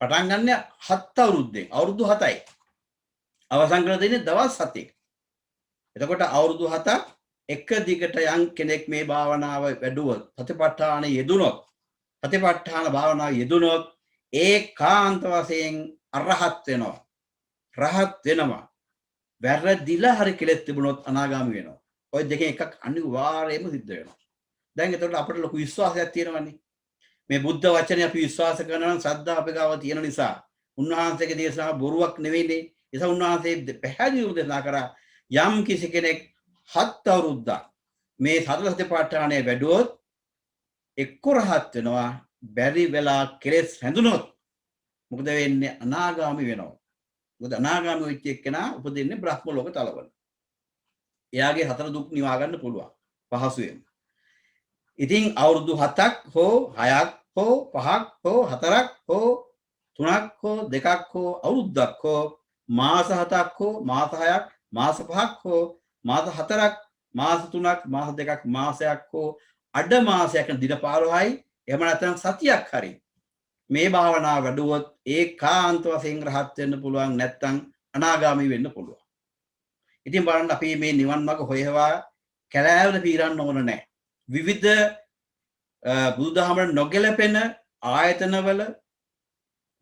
පටන් ගන්න 7 අවුරුද්දෙන් අවුරුදු 7යි. අවසන් කරලා දෙන්නේ දවස් 7ක්. එතකොට අවුරුදු 7ක් එක දිගට යම් කෙනෙක් මේ භාවනාව වැඩුවොත් සතිපට්ඨාන යෙදුනොත් සතිපට්ඨාන භාවනාව යෙදුනොත් ඒකාන්ත වශයෙන් අරහත් වෙනවා. රහත් වෙනවා. වැරදිලා හරි කෙලෙස් තිබුණොත් අනාගාමී වෙනවා. ඔය දෙකෙන් එකක් අනිවාර්යයෙන්ම සිද්ධ වෙනවා. දැන් එතකොට අපිට ලොකු විශ්වාසයක් තියෙනවනේ. මේ බුද්ධ වචනේ අපි විශ්වාස කරනවා නම් ශ්‍රද්ධාව අපේ ගාව තියෙන නිසා උන්වහන්සේගේ දේශනාව බොරුවක් නෙවෙයිනේ. ඒ නිසා උන්වහන්සේ පැහැදිලිව දේශනා කරා යම් කිසි කෙනෙක් 7 අවුරුද්දක් මේ සතර සතිපට්ඨානය වැඩුවොත් එක්ක රහත් වෙනවා. බැරි වෙලා කෙලෙස් හැඳුනොත් මොකද වෙන්නේ? අනාගාමී වෙනවා. මොකද අනාගාමී වෙච්ච එක්කෙනා උපදින්නේ බ්‍රහ්ම ලෝක තලවල. එයාගේ හතර දුක් නිවා ගන්න පුළුවන් පහසුවෙන්. ඉතින් අවුරුදු 7ක් හෝ 6ක් හෝ පහක් හෝ හතරක් හෝ තුනක් හෝ දෙකක් හෝ අවුරුද්දක් හෝ මාස 7ක් හෝ මාස 6ක් මාස 5ක් හෝ මාස 4ක් මාස 3ක් මාස 2ක් මාසයක් හෝ අඩ මාසයක් දින 15යි එහෙම නැත්නම් සතියක් හරි මේ භාවනාව වැඩුවොත් ඒකාන්ත වශයෙන් රහත් වෙන්න පුළුවන් නැත්නම් අනාගාමී වෙන්න පුළුවන්. ඉතින් බලන්න අපි මේ නිවන් මාර්ග හොයවා කැලෑවල පීරන්න ඕන නැහැ. විවිධ බුදුදහමට නොගැලපෙන ආයතනවල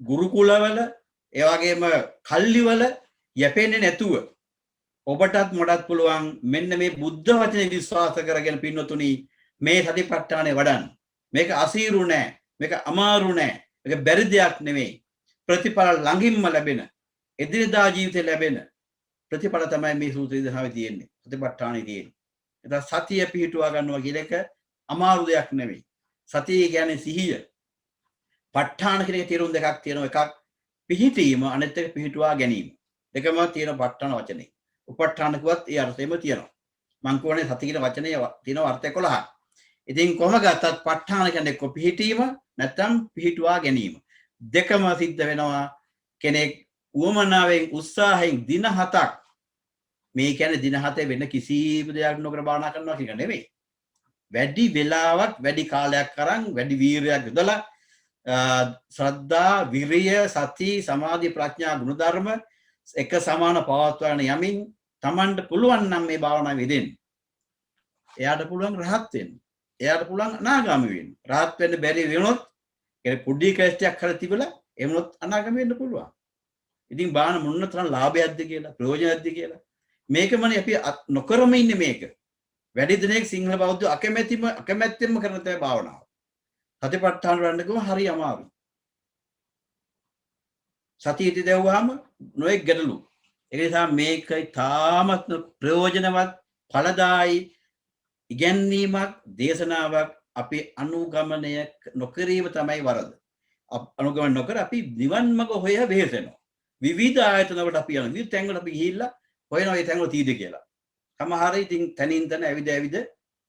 ගුරුකුලවල ඒ වගේම කල්ලිවල යැපෙන්නේ නැතුව ඔබටත් මොඩත් පුළුවන් මෙන්න මේ බුද්ධ වචනේ විශ්වාස කරගෙන පින්නතුණි මේ සතිපට්ඨානේ වඩන්න. මේක අසීරු නෑ. මේක අමාරු නෑ. මේක බැරි දෙයක් නෙමෙයි. ප්‍රතිඵල ළඟින්ම ලැබෙන එදිනදා ජීවිතේ ලැබෙන ප්‍රතිඵල තමයි මේ සූත්‍රය දහවේ තියෙන්නේ. සතිපට්ඨානේ තියෙන්නේ. ඒක සතිය පිහිටුවා ගන්නවා කියන එක අමාරු දෙයක් නෙමෙයි. සතිය කියන්නේ සිහිය. ප ဋ ාණ කියන එක තේරුම් දෙකක් තියෙනවා. එකක් පිහිටීම අනෙත් එක පිහිටුවා ගැනීම. දෙකම තියෙන ප ဋ ාණ වචනේ. උප ဋ ාණ කිව්වත් ඒ අර්ථයම තියෙනවා. මං කියවනේ සති කියන වචනේ තියෙන අර්ථ 11ක්. ඉතින් කොහොම ගත්තත් ප ဋ ාණ කියන්නේ කො පිහිටීම නැත්නම් පිහිටුවා ගැනීම. දෙකම සිද්ධ වෙනවා කෙනෙක් උවමනාවෙන් උත්සාහයෙන් දින 7ක් මේ කියන්නේ දින 7 වෙන කිසිම දෙයක් නොකර භාවනා කරනවා කියන එක නෙමෙයි. වැඩි වෙලාවක් වැඩි කාලයක් අරන් වැඩි වීරයක් යොදලා ශ්‍රද්ධා විරිය සති සමාධි ප්‍රඥා ගුණධර්ම එක සමාන පවත්වාගෙන යමින් Tamanට පුළුවන් නම් මේ භාවනාව යෙදෙන්න. එයාට පුළුවන් රහත් වෙන්න. එයාට පුළුවන් අනාගාමී වෙන්න. රහත් වෙන්න බැරි වෙනොත් ඒ පොඩි කැස්ටයක් කරලා තිබලා එමුණොත් අනාගාමී වෙන්න පුළුවන්. ඉතින් බාන මොන තරම් ලාභයක්ද කියලා ප්‍රයෝජනයක්ද කියලා මේකමනේ අපි නොකරම ඉන්නේ මේක. වැඩි දිනෙක සිංහල බෞද්ධ අකමැත්තෙන්ම කරන තේ භාවනාව. සතිපට්ඨාන වඩන්න ගම හරි අමාරුයි. සතිය ඉදෙව්වහම නොඑක් ගැටලු. ඒ නිසා මේක තාමත් ප්‍රයෝජනවත් ඵලදායි ඉගැන්වීමක් දේශනාවක් අපි අනුගමනය නොකිරීම තමයි වරද. අනුගමනය නොකර අපි නිවන් මඟ හොය වෙහෙසෙනවා. විවිධ ආයතන වලට අපි යනවා. විවිධ තැන් වලට අපි ගිහිල්ලා හොයනවා මේ තැන් වල තීද කියලා. සමහර ඉතින් තනින් තන ඇවිද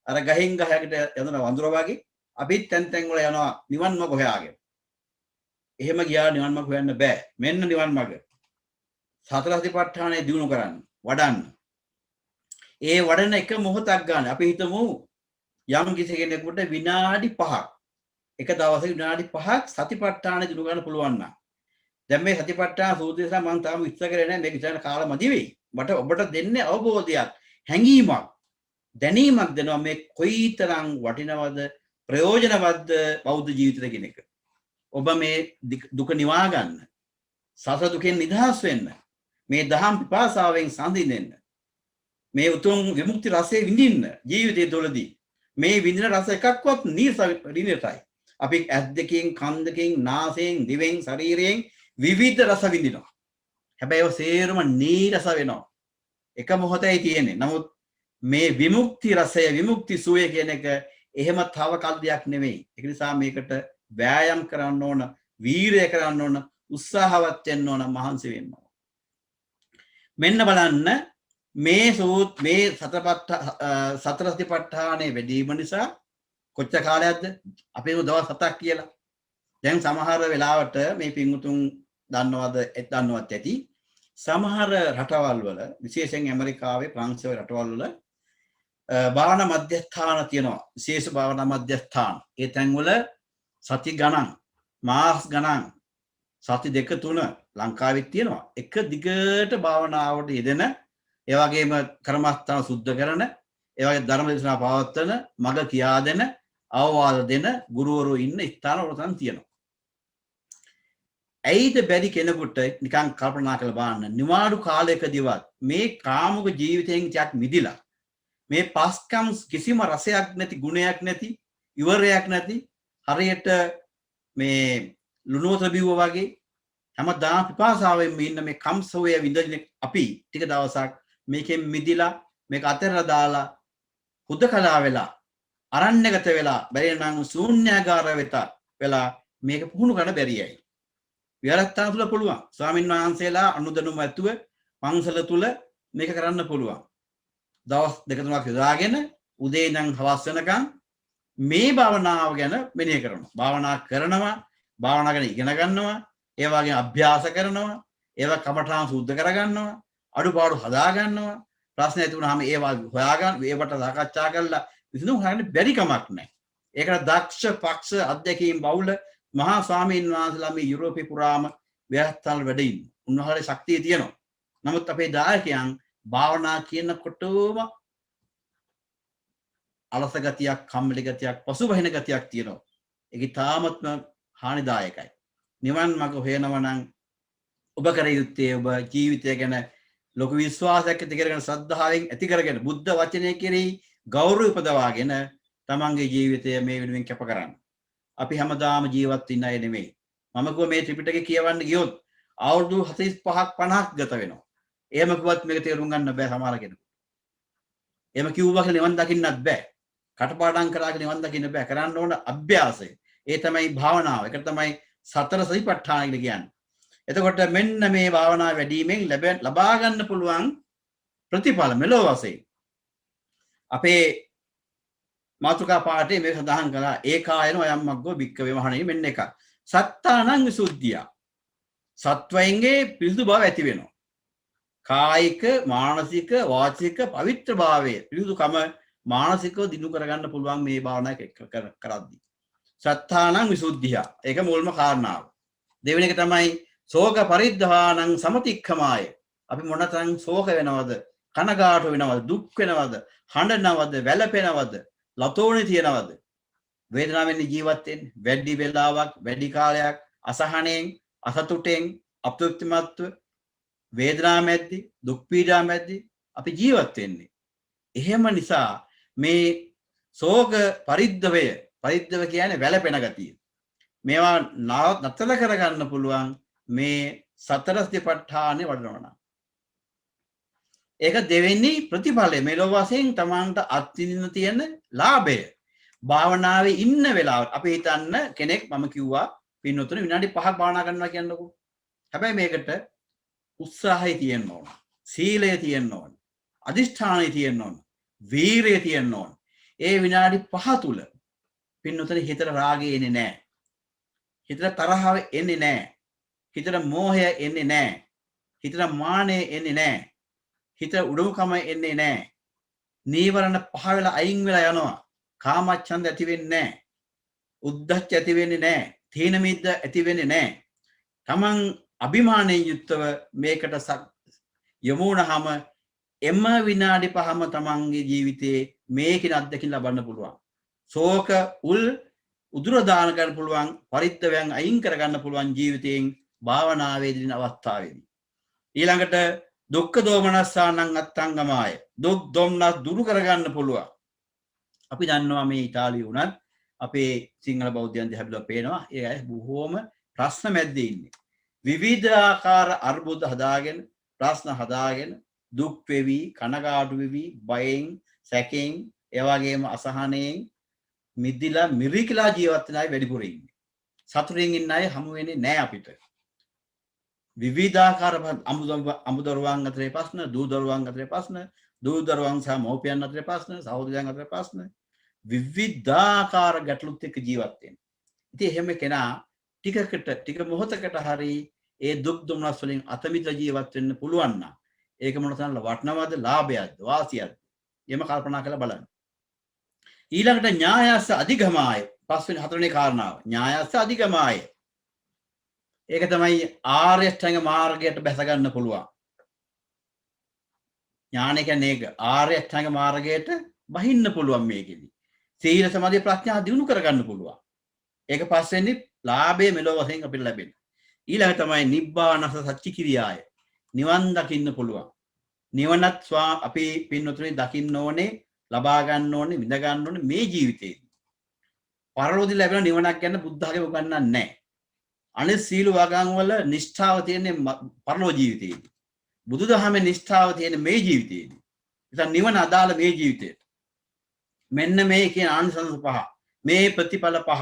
අර ගහෙන් ගහකට යන වඳුර වගේ අපිත් තැන් වල යනවා නිවන් මඟ හොයාගෙන. එහෙම ගියා නිවන් මඟ හොයන්න බෑ. මෙන්න නිවන් මඟ. සතර සතිපට්ඨානය දිනු කරන්න, වඩන්න. ඒ වඩන එක මොහොතක් ගන්න. අපි හිතමු යම් කිසි කෙනෙකුට විනාඩි 5ක් එක දවසක විනාඩි 5ක් සතිපට්ඨානය දිනු ගන්න පුළුවන් නම් දැන් මේ සතිපට්ඨාන සූත්‍රය නිසා මම තාම විස්තර කරේ නැහැ. මේක ඉතින් කාල මදි වෙයි. මට ඔබට දෙන්නේ අවබෝධයක්, හැඟීමක්, දැනීමක් දෙනවා මේ කොයිතරම් වටිනවද, ප්‍රයෝජනවත්ද බෞද්ධ ජීවිතය කියන එක. ඔබ මේ දුක නිවා ගන්න, සසර දුකෙන් නිදහස් වෙන්න, මේ දහම් පිපාසාවෙන් සංසිඳෙන්න, මේ උතුම් විමුක්ති රසය විඳින්න ජීවිතය තුළදී මේ විඳින රස එකක්වත් නිරතයි. අපි ඇස් දෙකෙන්, කන් දෙකෙන්, නාසයෙන්, දිවෙන්, ශරීරයෙන් විවිධ රස විඳිනවා. හැබැයි ඒවා සේරම නීරස වෙනවා. එක මොහොතයි තියෙන්නේ. නමුත් මේ විමුක්ති රසය, විමුක්ති සුවය කියන එක එහෙම තව කල්දියක් නෙමෙයි. ඒක නිසා මේකට වෑයම් කරන්න ඕන, වීරය කරන්න ඕන, උත්සාහවත් වෙන්න ඕන, මහන්සි වෙන්න ඕන. මෙන්න බලන්න මේ සතර සතිපට්ඨානේ වැඩිම නිසා කොච්චර කාලයක්ද? අපි දවස් 7ක් කියලා. දැන් සමහර වෙලාවට මේ පින්වුතුන් දන්නවත් ඇති. සමහර රටවල් වල විශේෂයෙන් ඇමරිකාවේ ප්‍රංශ රටවල් වල භාවනා මධ්‍යස්ථාන තියෙනවා. විශේෂ භාවනා මධ්‍යස්ථාන. ඒ තැන්වල සති ගණන්, මාස ගණන්, සති 2 3 ලංකාවෙත් තියෙනවා. එක දිගට භාවනාවට යෙදෙන, ඒ වගේම කර්මස්ථාන සුද්ධ කරන, ඒ වගේ ධර්ම දේශනා පවත්වන, මඟ කියා දෙන, අවවාද දෙන ගුරුවරු ඉන්න ස්ථාන වල තියෙනවා. ඇයිද බැරි කෙනෙකුට නිකන් කල්පනා කරලා බලන්න නිවාඩු කාලයකදීවත් මේ කාමුක ජීවිතයෙන් ටිකක් මිදිලා මේ පස්කම් කිසිම රසයක් නැති, ගුණයක් නැති, ඉවරයක් නැති, හරියට මේ ලුණුවත බිව්වා වගේ හැමදාම පිපාසාවෙන් ඉන්න මේ කම්සෝය විඳින අපි ටික දවසක් මේකෙන් මිදිලා මේක අතහැරලා දාලා හුදකලා වෙලා අරණ්‍යගත වෙලා බැරි නම් ශූන්‍යාකාර වෙලා මේක පුහුණු කරන්න බැරියයි. විහාරස්ථාන තුල පුළුවන්. ස්වාමීන් වහන්සේලා අනුදැනුම ඇතුව පන්සල තුල මේක කරන්න පුළුවන්. දවස් 2 3ක් යොදාගෙන උදේ ඉඳන් හවස වෙනකන් මේ භාවනාව ගැන මෙනෙහි කරනවා. භාවනා කරනවා, භාවනා ගැන ඉගෙන ගන්නවා, ඒ වගේම අභ්‍යාස කරනවා, ඒවා කමඨාන් සුද්ධ කරගන්නවා, අඩුපාඩු හදා ගන්නවා. ප්‍රශ්න ඇති වුණාම ඒවා හොයාගන්න, ඒවට සාකච්ඡා කරලා විසඳුම් හොයන්න බැරි කමක් නැහැ. ඒකට දක්ෂ පක්ෂ අධ්‍යක්ෂින් බහුල මහා ස්වාමීන් වහන්සේලා මේ යුරෝපේ පුරාම ව්‍යවස්ථාවල වැඩ ඉන්නේ. උන්වහන්සේ ශක්තිය තියෙනවා. නමුත් අපේ දායකයන් භාවනා කියනකොටම අලස ගතියක්, කම්මැලි ගතියක්, පසුබහින ගතියක් තියෙනවා. ඒක තාමත්ම හානිදායකයි. නිවන් මඟ හොයනවා නම් ඔබ කර යුත්තේ ඔබ ජීවිතය ගැන ලොකු විශ්වාසයක් ඇති කරගෙන ශ්‍රද්ධාවෙන් ඇති කරගෙන බුද්ධ වචනය කෙරෙහි ගෞරවය උපදවාගෙන තමන්ගේ ජීවිතය මේ වෙනුවෙන් කැප කරන්න. අපි හැමදාම ජීවත් වෙන්න අය නෙමෙයි. මම කිව්ව මේ ත්‍රිපිටකය කියවන්න ගියොත් අවුරුදු 45ක් 50ක් ගත වෙනවා. එහෙම කිව්වත් මේක තේරුම් ගන්න බෑ සමහර කෙනෙකුට. එහෙම කිව්වා කියලා නිවන් දකින්නත් බෑ. කටපාඩම් කරාගෙන නිවන් දකින්න බෑ. කරන්න ඕන අභ්‍යාසය. ඒ තමයි භාවනාව. ඒක තමයි සතර සතිපට්ඨාන කියලා කියන්නේ. එතකොට මෙන්න මේ භාවනාව වැඩිමෙන් ලබා ගන්න පුළුවන් ප්‍රතිඵල මෙලොව වශයෙන් අපේ මාතුකා පාඩේ මේ සඳහන් කළා ඒකායන යම්මග්ගෝ භික්කවේ මහණෙනි මෙන්න එක. සත්තානං විසුද්ධිය. සත්වයන්ගේ පිරිසුදු බව ඇති වෙනවා. කායික, මානසික, වාචික පවිත්‍ර භාවය පිරිසුදුකම මානසිකව දිනු කරගන්න පුළුවන් මේ භාවනාව කරද්දී. සත්තානං විසුද්ධිය. ඒක මුල්ම කාරණාව. දෙවෙනි එක තමයි සෝක පරිද්ධානං සමතික්ඛමාය. අපි මොනතරම් ශෝක වෙනවද, කනගාටු වෙනවද, දුක් වෙනවද, හඬනවද, වැළපෙනවද, ලතෝණේ තියනවද? වේදනාවෙන් ජීවත් වෙන්නේ වැඩි වෙලාවක්, වැඩි කාලයක් අසහනෙන්, අසතුටෙන්, අපතෘප්තිමත්ව වේදනාව මැද්දි, දුක් පීඩා මැද්දි අපි ජීවත් වෙන්නේ. එහෙම නිසා මේ ශෝක පරිද්දවය, පරිද්දව කියන්නේ වැළපෙන ගතිය. මේවා නතර කරගන්න පුළුවන් මේ සතර සතිපට්ඨානෙ වඩනවා. ඒක දෙවෙනි ප්‍රතිඵලය. මෙලොව වශයෙන් තමන්ට අත්විඳින්න තියෙන ලාභය. භාවනාවේ ඉන්න වෙලාවට අපි හිතන්න කෙනෙක් මම කිව්වා පින්නතුනේ විනාඩි 5ක් භාවනා කරනවා කියන්නකෝ. හැබැයි මේකට උත්සාහය තියෙන්න ඕන. සීලය තියෙන්න ඕන. අදිෂ්ඨානය තියෙන්න ඕන. වීරිය තියෙන්න ඕන. ඒ විනාඩි 5 තුල පින්නතුනේ හිතට රාගය එන්නේ නැහැ. හිතට තරහව එන්නේ නැහැ. හිතට මෝහය එන්නේ නැහැ. හිතට මානය එන්නේ නැහැ. හිත උඩුකම එන්නේ නැහැ. නීවරණ පහ වෙලා අයින් වෙලා යනවා. කාමච්ඡන්ද ඇති වෙන්නේ නැහැ. උද්ධච්ච ඇති වෙන්නේ නැහැ. තීන මිද්ද ඇති වෙන්නේ නැහැ. තමන් අභිමානයෙන් යුක්තව මේකට යමුණාම එම විනාඩි 5ම තමන්ගේ ජීවිතේ මේකින අත්දැකීම් ලබන්න පුළුවන්. ශෝක උදුර දාන ගන්න පුළුවන්, පරිද්දවයන් අයින් කර ගන්න පුළුවන් ජීවිතයෙන් භාවනාවේදී දින අවස්ථාවේදී. ඊළඟට දුක්ඛ දෝමනස්සානං අත්තංගමාය. දුක් දොම්නස් දුරු කරගන්න පුළුවන්. අපි දන්නවා මේ ඉතාලිය වුණත් අපේ සිංහල බෞද්ධයන් දිහා බලලා පේනවා ඒ අය බොහෝම ප්‍රශ්න මැද්දේ ඉන්නේ. විවිධාකාර අර්බුද හදාගෙන, ප්‍රශ්න හදාගෙන දුක් වෙවි, කනගාටු වෙවි, බයෙන්, සැකෙන්, ඒ වගේම අසහනෙන් මිදිලා මිරිකලා ජීවත් වෙන අය වැඩිපුර ඉන්නේ. සතුටින් ඉන්න අය හමු වෙන්නේ නැහැ අපිට. විවිධාකාර අමුදරුවන් අතරේ ප්‍රශ්න, දූ දරුවන් අතරේ ප්‍රශ්න, දූ දරුවන් සහ මව්පියන් අතරේ ප්‍රශ්න, සහෝදරයන් අතරේ ප්‍රශ්න, විවිධාකාර ගැටලුත් එක්ක ජීවත් වෙනවා. ඉතින් එහෙම කෙනා ටික මොහොතකට හරි ඒ දුක් දුම්නස් වලින් අත මිදලා ජීවත් වෙන්න පුළුවන් නම් ඒක මොනතරම් වටිනවද, ලාභයක්ද, වාසියක්ද? එහෙම කල්පනා කරලා බලන්න. ඊළඟට ඥායස්ස අධිගමාය. පස්වෙනි හතරවෙනි කාරණාව. ඥායස්ස අධිගමාය. ඒක තමයි ආර්ය අෂ්ටාංග මාර්ගයට බැස ගන්න පුළුවන්. ඥානය කියන්නේ ඒක. ආර්ය අෂ්ටාංග මාර්ගයට බහින්න පුළුවන් මේකෙදි. සීල සමාධි ප්‍රඥා දිනු කර ගන්න පුළුවන්. ඒක පස්වෙනි ලාභය මෙලොව වශයෙන් අපිට ලැබෙන. ඊළඟ තමයි නිබ්බානස සච්චි කිරියාය. නිවන් දකින්න පුළුවන්. නිවනත් අපි පින්නතුනේ දකින්න ඕනේ, ලබා ගන්න ඕනේ, විඳ ගන්න ඕනේ මේ ජීවිතේදී. පරලෝකදී ලැබෙන නිවනක් ගැන බුද්ධ ධර්මයේ උගන්වන්නේ නැහැ. අනිත් සීල වගන් වල නිෂ්ඨාව තියෙන්නේ පරලෝක ජීවිතේදී. බුදුදහමේ නිෂ්ඨාව තියෙන්නේ මේ ජීවිතේදී. ඉතින් නිවන අදාළ මේ ජීවිතේට. මෙන්න මේ කියන ආනිසංස පහ, මේ ප්‍රතිඵල පහ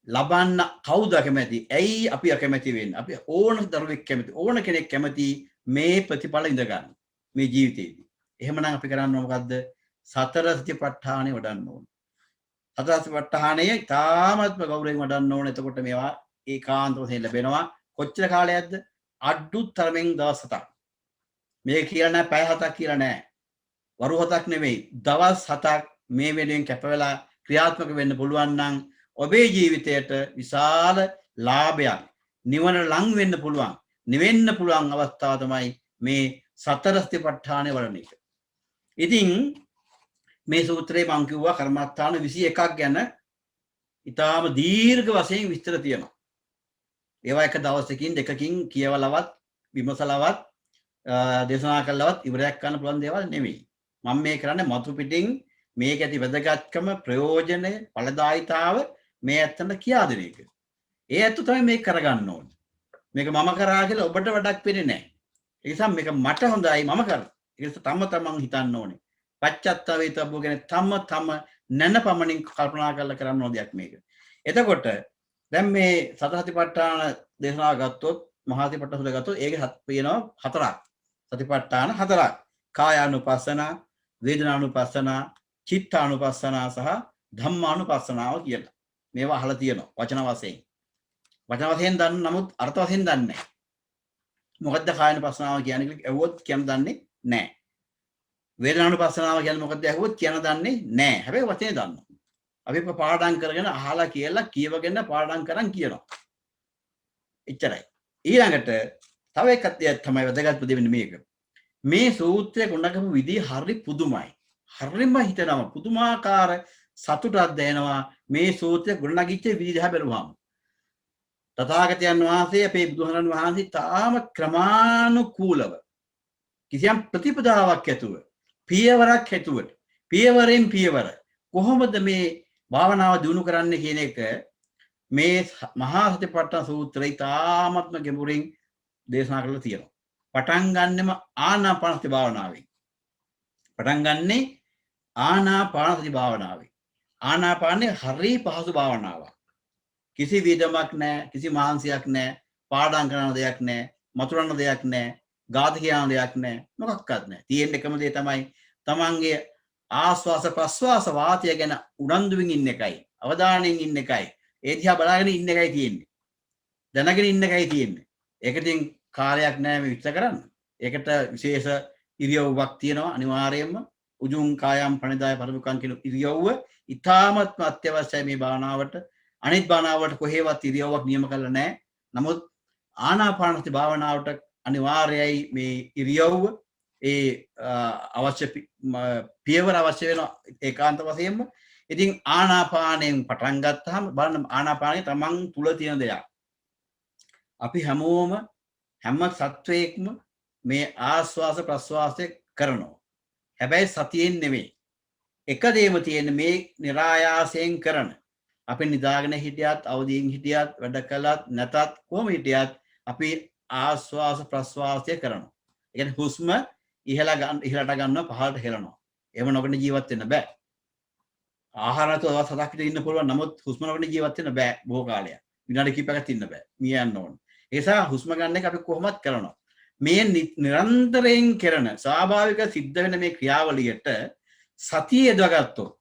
ලබන්න කවුද කැමති? ඇයි අපි අකමැති වෙන්නේ? අපි ඕන දරුවෙක් කැමති, ඕන කෙනෙක් කැමති මේ ප්‍රතිඵල ඉඳ ගන්න මේ ජීවිතේදී. එහෙමනම් අපි කරන්න ඕන මොකද්ද? සතර සතිපට්ඨානෙ වඩන්න ඕන. සතර සතිපට්ඨානය තාමත්ම ගෞරවයෙන් වඩන්න ඕන. එතකොට මේවා ඒකාන්ත වශයෙන් ලැබෙනවා. කොච්චර කාලයක්ද? අඩුතරමින් දවස් 7ක්. මේ කියලා නෑ පැය 7ක් කියලා නෑ. වරු 7ක් නෙවෙයි. දවස් 7ක් මේ වෙනුවෙන් කැප වෙලා ක්‍රියාත්මක වෙන්න පුළුවන් නම් ඔබේ ජීවිතයට විශාල ලාභයක්. නිවන ලං වෙන්න පුළුවන්. නිවෙන්න පුළුවන් අවස්ථාව තමයි මේ සතර සතිපට්ඨානය වඩන එක. ඉතින් මේ සූත්‍රයේ මම කිව්වා කර්මස්ථාන 21ක් ගැන ඊටාම දීර්ඝ වශයෙන් විස්තර තියෙනවා. ඒවා එක දවසකින් දෙකකින් කියවලවත් විමසලවත් දේශනා කළවත් ඉවරයක් ගන්න පුළුවන් දේවල් නෙවෙයි. මම මේ කරන්නේ මතු පිටින් මේක ඇති වැදගත්කම ප්‍රයෝජනය ඵලදායීතාව මේ ඇත්තට කියා දෙන එක. ඒ ඇත්ත තමයි මේක කරගන්න ඕනේ. මේක මම කරා කියලා ඔබට වැඩක් වෙන්නේ නැහැ. ඒ නිසා මේක මට හොඳයි මම කරා. ඒ නිසා තම තමන් හිතන්න ඕනේ. පච්චත්තවේතබ්බෝ කියන්නේ තම නැන පමණින් කල්පනා කරලා කරන්න ඕන දෙයක් මේක. එතකොට දැන් මේ සතර සතිපට්ඨාන දේශනාව ගත්තොත් මහා සතිපට්ඨාන සූත්‍රය ගත්තොත් ඒකේ වෙනවා හතරක්. සතිපට්ඨාන හතරක්. කායානුපස්සන, වේදනානුපස්සන, චිත්තානුපස්සන සහ ධම්මානුපස්සනාව කියලා. මේවා අහලා තියෙනවා වචන වශයෙන්. වචන වශයෙන් දන්න නමුත් අර්ථ වශයෙන් දන්නේ නැහැ. මොකද්ද කායානුපස්සනාව කියන්නේ කියලා ඇහුවොත් කියන දන්නේ නැහැ. වේදනානුපස්සනාව කියන්නේ මොකද්ද ඇහුවොත් කියන දන්නේ නැහැ. හැබැයි වචනේ දන්නවා. අපි පාඩම් කරගෙන අහලා කියලා කියවගෙන පාඩම් කරන් කියනවා. එච්චරයි. ඊළඟට තව එකක් තමයි වැදගත් දෙවෙනි මේක. මේ සූත්‍රය ගොඩනගපු විදිහ හරි පුදුමයි. හරිම හිතනවා පුදුමාකාර සතුටක් දැනෙනවා මේ සූත්‍රය ගොඩනගිච්ච විදිහ දිහා බැලුවාම. තථාගතයන් වහන්සේ අපේ බුදුහරන් වහන්සේ තාම ක්‍රමානුකූලව කිසියම් ප්‍රතිපදාවක් ඇතුව පියවරක් ඇතුවට පියවරෙන් පියවර කොහොමද මේ භාවනාව දියුණු කරන්න කියන එක මේ මහා සතිපට්ඨාන සූත්‍රය තාමත්ම ගැඹුරින් දේශනා කරලා තියෙනවා. පටන් ගන්නෙම ආනාපානසති භාවනාවෙන්. පටන් ගන්නෙ ආනාපානසති භාවනාවෙන්. ආනාපානේ හරි පහසු භාවනාවක්. කිසි විදමක් නැහැ, කිසි මහන්සියක් නැහැ, පාඩම් කරන දෙයක් නැහැ, මතුරන දෙයක් නැහැ, ගාථා කියන දෙයක් නැහැ, මොකක්වත් නැහැ. තියෙන එකම දේ තමයි තමන්ගේ ආස්වාස ප්‍රස්වාස වාතය ගැන උනන්දුවෙන් ඉන්න එකයි, අවධානයෙන් ඉන්න එකයි, ඒ දිහා බලාගෙන ඉන්න එකයි තියෙන්නේ. දැනගෙන ඉන්න එකයි තියෙන්නේ. ඒක ඉතින් කාර්යයක් නෑ මේ විස්තර කරන්න. ඒකට විශේෂ ඉරියව්වක් තියෙනවා අනිවාර්යයෙන්ම. උජුං කායම් පණිදාය පරමුකම් කියන ඉරියව්ව ඉතාමත්ම අත්‍යවශ්‍යයි මේ භාවනාවට. අනිත් භාවනාවට කොහේවත් ඉරියව්වක් නියම කරලා නැහැ. නමුත් ආනාපානසති භාවනාවට අනිවාර්යයි මේ ඉරියව්ව. ඒ අවශ්‍ය පියවර අවශ්‍ය වෙන ඒකාන්ත වශයෙන්ම. ඉතින් ආනාපානයෙන් පටන් ගත්තාම බලන්න ආනාපානය තමන් තුල තියෙන දෙයක්. අපි හැමෝම හැම සත්වයක්ම මේ ආස්වාස ප්‍රස්වාසය කරනවා. හැබැයි සතියෙන් නෙමෙයි. එක දෙයම තියෙන මේ નિરાයාසයෙන් කරන. අපි නිදාගෙන හිටියත් අවදියෙන් හිටියත් වැඩ කළත් නැතත් කොහොම හිටියත් අපි ආස්වාස ප්‍රස්වාසය කරනවා. ඒ කියන්නේ හුස්ම ඉහළට ගන්නවා පහළට හෙලනවා. එහෙම නොකරන ජීවත් වෙන්න බෑ. ආහාර නැතුව දවස් 7ක් විතර ඉන්න පුළුවන්. නමුත් හුස්ම නොකරන ජීවත් වෙන්න බෑ බොහෝ කාලයක්. විනාඩි කිහිපයක් ඉන්න බෑ. මිය යන්න ඕන. ඒ නිසා හුස්ම ගන්න එක අපි කොහොමද කරනවා. මේ නිරන්තරයෙන් කරන ස්වාභාවික සිද්ධ වෙන මේ ක්‍රියාවලියට සතිය යොදගත්තොත්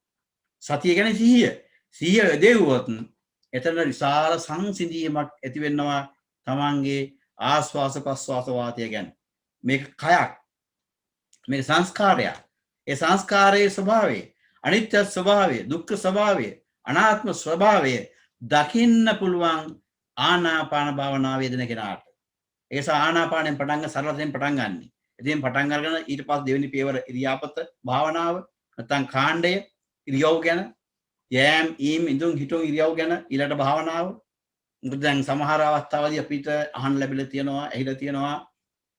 සතිය කියන්නේ සිහිය. සිහිය යොදෙව්වොත් එතන විශාල සංසිඳීමක් ඇති වෙනවා තමන්ගේ ආස්වාස ප්‍රස්වාස වාතය ගැන. මේක කයක්. මේක සංස්කාරයක්. ඒ සංස්කාරයේ ස්වභාවය, අනිත්‍ය ස්වභාවය, දුක්ඛ ස්වභාවය, අනාත්ම ස්වභාවය දකින්න පුළුවන් ආනාපාන භාවනාවේ යෙදෙන කෙනාට. ඒ නිසා ආනාපානෙන් පටන් සරලයෙන් පටන් ගන්න. ඉතින් පටන් අරගෙන ඊට පස්සේ දෙවෙනි පියවර ඉරියාපත භාවනාව නැත්නම් කාණ්ඩය ඉරියව් ගැන යෑම් ඊම් ඉදුම් හිටුම් ඉරියව් ගැන ඊළඟ භාවනාව. මොකද දැන් සමහර අවස්ථාවලදී අපිට අහන්න ලැබිලා තියෙනවා, ඇහිලා තියෙනවා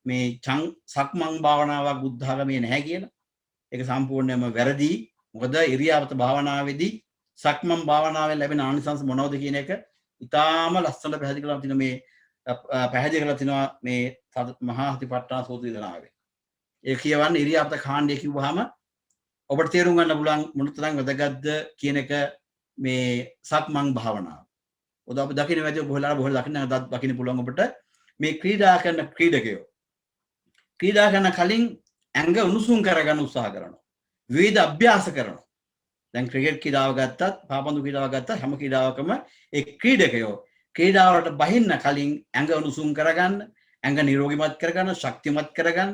මේ සක්මන් භාවනාවක් බුද්ධ ආගමේ නැහැ කියලා. ඒක සම්පූර්ණයෙන්ම වැරදි. මොකද ඉරියාපත භාවනාවේදී සක්මන් භාවනාවෙන් ලැබෙන ආනිසංස මොනවද කියන එක ඉතාම ලස්සනට පැහැදිලි කරලා තිනවා මේ පැහැදිලි කරලා තිනවා මේ මහා සතිපට්ඨාන සූත්‍රය දනාවේ. ඒ කියවන්නේ ඉරියාපත කාණ්ඩය කිව්වහම ඔබට තේරුම් ගන්න පුළුවන් මොනතරම් වැදගත්ද කියන එක මේ සක්මන් භාවනාව. ඔද අපි දකින්න වැඩි බොහොම දකින්න පුළුවන් ඔබට මේ ක්‍රීඩා කරන ක්‍රීඩකයෝ. ක්‍රීඩා කරන කලින් ඇඟ උණුසුම් කරගන්න උත්සාහ කරනවා. විවිධ අභ්‍යාස කරනවා. දැන් ක්‍රිකට් ක්‍රීඩාව ගත්තත් පාපන්දු ක්‍රීඩාව ගත්තත් හැම ක්‍රීඩාවකම ඒ ක්‍රීඩකයෝ ක්‍රීඩාවට බහින්න කලින් ඇඟ උණුසුම් කරගන්න, ඇඟ නිරෝගීමත් කරගන්න, ශක්තිමත් කරගන්න,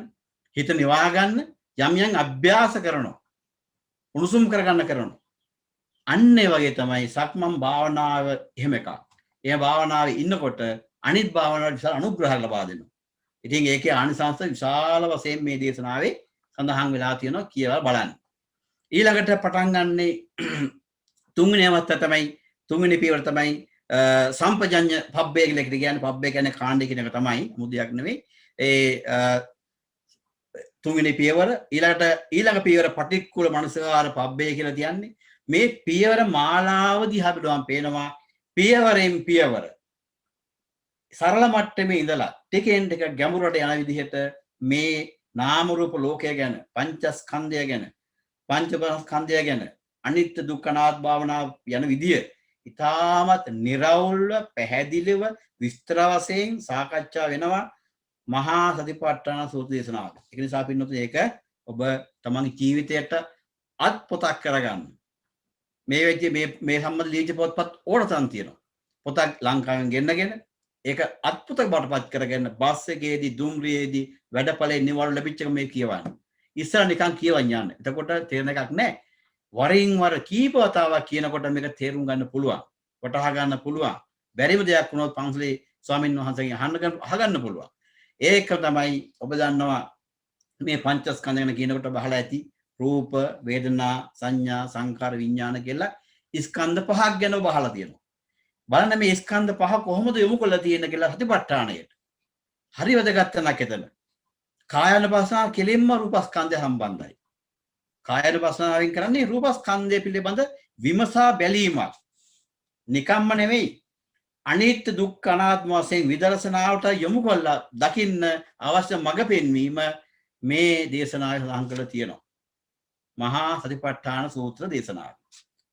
හිත නිවා ගන්න යම් යම් අභ්‍යාස කරනවා. උණුසුම් කරගන්න කරනවා. අන්න ඒ වගේ තමයි සක්මන් භාවනාව එහෙම එකක්. ඒ භාවනාවේ ඉන්නකොට අනිත් භාවනාවට විශාල අනුග්‍රහයක් ලබා දෙනවා. ඉතින් ඒකේ ආනිසංස විශාල වශයෙන් මේ දේශනාවේ සඳහන් වෙලා තියෙනවා කියලා බලන්න. ඊළඟට පටන් ගන්නේ තුන්වෙනි අවස්ථාව තමයි තුන්වෙනි පියවර තමයි සම්පජඤ්ඤ පබ්බේ කියලා කියන්නේ පබ්බේ කියන්නේ කාණ්ඩය කියන එක තමයි මුදියක් නෙවෙයි. ඒ තුන්වෙනි පියවර ඊළඟ පියවර පටික්කුල මනසකාර පබ්බේ කියලා කියන්නේ මේ පියවර මාලාව දිහා බලුවම පේනවා පියවරෙන් පියවර සරල මට්ටමේ ඉඳලා ටිකෙන් ටික ගැඹුරට යන විදිහට මේ නාම රූප ලෝකය ගැන පංචස්කන්ධය ගැන පංචස්කන්ධය ගැන අනිත්‍ය දුක්ඛ අනාත්ම භාවනාව යන විදිය ඉතාමත් නිර්වෘල්ව පැහැදිලිව විස්තර වශයෙන් සාකච්ඡා වෙනවා මහා සතිපට්ඨාන සූත්‍ර දේශනාව. ඒක නිසා පින්නතුනි ඒක ඔබ තමන්ගේ ජීවිතයට අත්පොතක් කරගන්න. මේ වෙච්ච මේ සම්බන්ධ ලියවිච්ච පොත්පත් ඕනතරම් තියෙනවා. පොතක් ලංකාවෙන් ගෙන්නගෙන ඒක අත්පොතක් බවටපත් කරගෙන බස් එකේදී දුම්රියේදී වැඩපළේ නිවාඩු ලැබිච්ච එක මේ කියවන්න. ඉස්සර නිකන් කියවන් යන්න. එතකොට තේරෙන එකක් නැහැ. වරින් වර කීප වතාවක් කියනකොට මේක තේරුම් ගන්න පුළුවන්. වටහා ගන්න පුළුවන්. බැරිම දෙයක් වුණොත් පන්සලේ ස්වාමීන් වහන්සේගෙන් අහගන්න පුළුවන්. ඒක තමයි ඔබ දන්නවා මේ පංචස්කන්ධ ගැන කියනකොට බහලා ඇති රූප වේදනා සංඥා සංකාර විඥාන කියලා ස්කන්ධ පහක් ගැන බහලා තියෙනවා. බලන්න මේ ස්කන්ධ පහ කොහොමද යොමු කරලා තියෙන කියලා සතිපට්ඨානයට. හරි වැදගත් නැක් එතන. කායानुපස්සනාව කෙලින්ම රූපස්කන්ධය සම්බන්ධයි. කායानुපස්සනාවෙන් කරන්නේ රූපස්කන්ධය පිළිබඳ විමසා බැලීමක්. නිකම්ම නෙවෙයි. අනිත්‍ය දුක්ඛ අනාත්ම වශයෙන් විදර්ශනාවට යොමු කරලා දකින්න අවශ්‍ය මඟ පෙන්වීම මේ දේශනාවේ සඳහන් කරලා තියෙනවා. මහා සතිපට්ඨාන සූත්‍ර දේශනාව.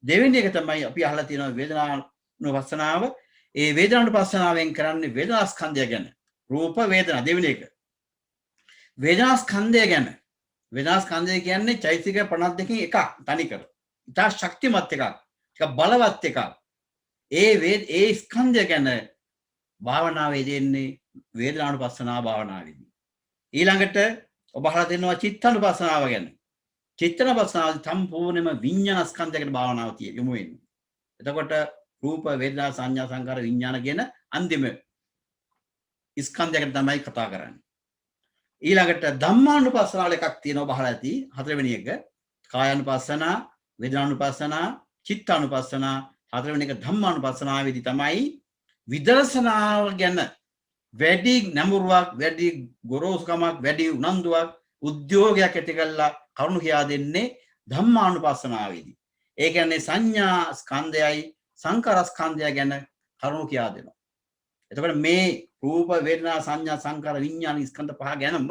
දෙවෙනි එක තමයි අපි අහලා තියෙන වේදනානුපස්සනාව. ඒ වේදනානුපස්සනාවෙන් කරන්නේ වේදනාස්කන්ධය ගැන. රූප වේදනා දෙවෙනි එක. වේදනාස්කන්ධය ගැන. වේදනාස්කන්ධය කියන්නේ චෛතසික 52කින් එකක් තනිකර. ඉතා ශක්තිමත් එකක්. ටික බලවත් එකක්. ඒ ස්කන්ධය ගැන භාවනාවේ දෙන්නේ වේදනානුපස්සනා භාවනාවේදී. ඊළඟට ඔබ අහලා දෙනවා චිත්තානුපස්සනාව ගැන. චිත්තානුපස්සනාව සම්පූර්ණයෙන්ම විඤ්ඤාණස්කන්ධයකට භාවනාව යොමු වෙන්නේ. එතකොට රූප වේදනා සංඥා සංකාර විඥාන කියන අන්තිම ස්කන්ධයකට තමයි කතා කරන්නේ. ඊළඟට ධම්මානුපස්සනාවල එකක් තියෙනවා බහලා ඇති හතරවෙනි එක කායානුපස්සනා වේදනානුපස්සනා චිත්තානුපස්සනා හතරවෙනි එක ධම්මානුපස්සනාවේදී තමයි විදර්ශනාව ගැන වැඩි නැඹුරුවක් වැඩි ගොරෝසුකමක් වැඩි උනන්දුවක් උද්‍යෝගයක් ඇති කරලා කරුණු කියා දෙන්නේ ධම්මානුපස්සනාවේදී. ඒ කියන්නේ සංඥා ස්කන්ධයයි සංකාර ස්කන්ධය ගැන කරුණු කියා දෙනවා. එතකොට මේ රූප වේදනා සංඥා සංකාර විඥාන ස්කන්ධ පහ ගැනම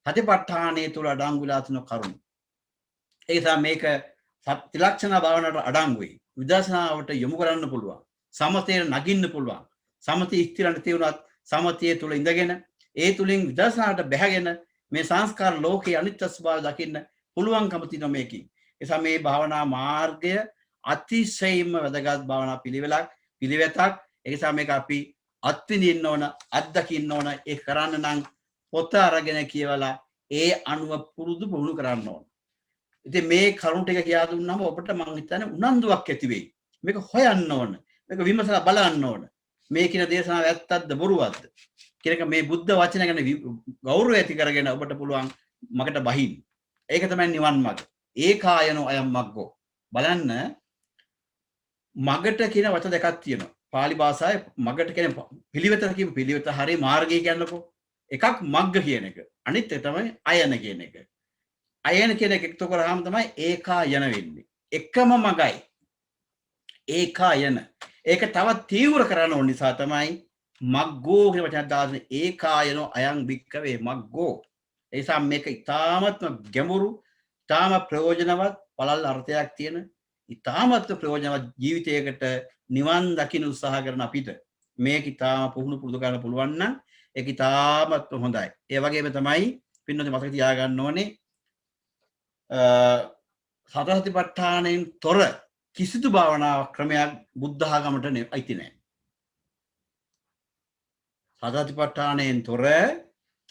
සතිපට්ඨානයේ තුල අඩංගු වෙලා තියෙන කරුණු. ඒ නිසා මේක ත්‍රිලක්ෂණ භාවනාවට අඩංගුයි. විදර්ශනාවට යොමු කරන්න පුළුවන්. සමතේ නගින්න පුළුවන්. සමතේ ස්ථිර නැති වුණත් සමතේ තුල ඉඳගෙන ඒ තුලින් විදර්ශනාවට බැහැගෙන මේ සංස්කාර ලෝකයේ අනිත්‍ය ස්වභාවය දකින්න පුළුවන්කම තියෙන මේකේ. ඒ නිසා මේ භාවනා මාර්ගය අතිශයින්ම වැදගත් භාවනා පිළිවෙතක්. ඒ නිසා මේක අපි අත්විඳින්න ඕන, අත්දකින්න ඕන. ඒ කරන්න නම් පොත අරගෙන කියවලා ඒ අනුව පුරුදු පුහුණු කරන්න ඕන. ඉතින් මේ කරුණ ටික කියා දුන්නාම ඔබට මම හිතන්නේ උනන්දුවක් ඇති වෙයි. මේක හොයන්න ඕන. මේක විමසලා බලන්න ඕන. මේ කියන දේශනාව ඇත්තක්ද බොරුවක්ද? කියනක මේ බුද්ධ වචන ගැන ගෞරවය ඇති කරගෙන ඔබට පුළුවන් මකට බහින්න. ඒක තමයි නිවන් මඟ. ඒකායනෝ අයම් මග්ගෝ. බලන්න මගට කියන වචන දෙකක් තියෙනවා. පාලි භාෂාවේ මගට කියන පිළිවෙතට කියපු පිළිවෙත හරිය මාර්ගය කියන්නකෝ. එකක් මග්ග කියන එක. අනිත් එක තමයි අයන කියන එක. අයන කියන එක එකතු කරාම තමයි ඒකායන වෙන්නේ. එකම මගයි. ඒකායන. ඒක තවත් තීව්‍ර කරන්න ඕන නිසා තමයි මග්ගෝ කියන වචන දාන්නේ ඒකායනෝ අයං භික්ඛවේ මග්ගෝ. ඒ නිසා මේක ඉතාමත්ම ගැඹුරු, ඉතාම ප්‍රයෝජනවත් පළල් අර්ථයක් තියෙන, ඉතාමත් ප්‍රයෝජනවත් ජීවිතයකට නිවන් දකින්න උත්සාහ කරන අපිට මේක ඉතාම පුහුණු පුරුදු කරන්න පුළුවන් නම් ඒක ඉතාමත් හොඳයි. ඒ වගේම තමයි පින්නොත් මතක තියාගන්න ඕනේ සතර සතිපට්ඨානයෙන් තොර කිසිදු භාවනා ක්‍රමයක් බුද්ධ ආගමට අයිති නැහැ. සතර සතිපට්ඨානයෙන් තොර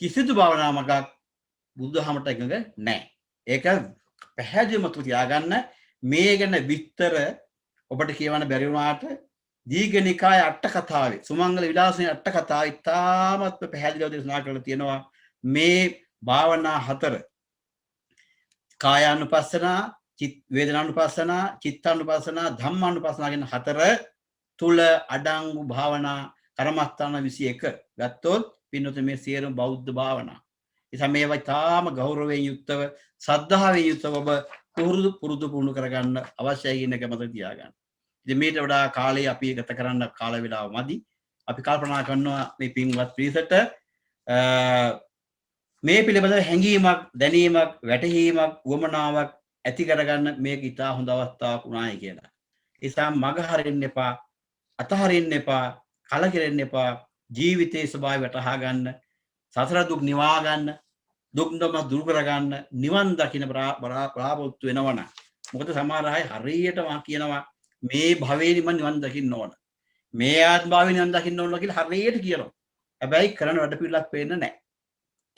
කිසිදු භාවනාවක් බුද්ධ ආගමට එකඟ නැහැ. ඒක පැහැදිලිවම තියාගන්න. මේ ගැන විස්තර ඔබට කියවන්න බැරි වුණාට දීඝනිකාය අට කතාවේ සුමංගල විලාසයේ අට කතාව ඉතාමත් පැහැදිලිව දේශනා කරලා තියෙනවා. මේ භාවනා හතර කායානුපස්සනා, වේදනානුපස්සනා, චිත්තානුපස්සනා, ධම්මානුපස්සනා කියන හතර තුල අඩංගු භාවනා කර්මස්ථාන 21 ගත්තොත් පින්නොත මේ සියලුම බෞද්ධ භාවනා. ඒ මේවා තාම ගෞරවයෙන් යුක්තව සද්ධාවෙන් යුක්තව ඔබ පුරුදු කරගන්න අවශ්‍යයි කියන එක මතක තියාගන්න. ඉතින් මේට වඩා කාලේ අපි ගත කරන්න කාල වේලාව මදි. අපි කල්පනා කරනවා මේ පින්වත් පිරිසට මේ පිළිබඳව හැඟීමක්, දැනීමක්, වැටහීමක්, වමනාවක් ඇති කරගන්න මේක ඉතා හොඳ අවස්ථාවක් වුණායි කියලා. ඒ නිසා මග හරින්න එපා, අතහරින්න එපා, කලකිරෙන්න එපා. ජීවිතයේ ස්වභාවය වටහා ගන්න, සසර දුක් නිවා ගන්න, දුක් නොම දුරු කරගන්න, නිවන් දකින්න බලාපොරොත්තු වෙනවනම්. මොකද සමහර අය හරියටම කියනවා මේ භවයේදීම නිවන් දකින්න ඕන. මේ ආත්ම භාවයේ නිවන් දකින්න ඕන කියලා හරියට කියනවා. හැබැයි කරන වැඩ පිළිලක් පේන්නේ නැහැ.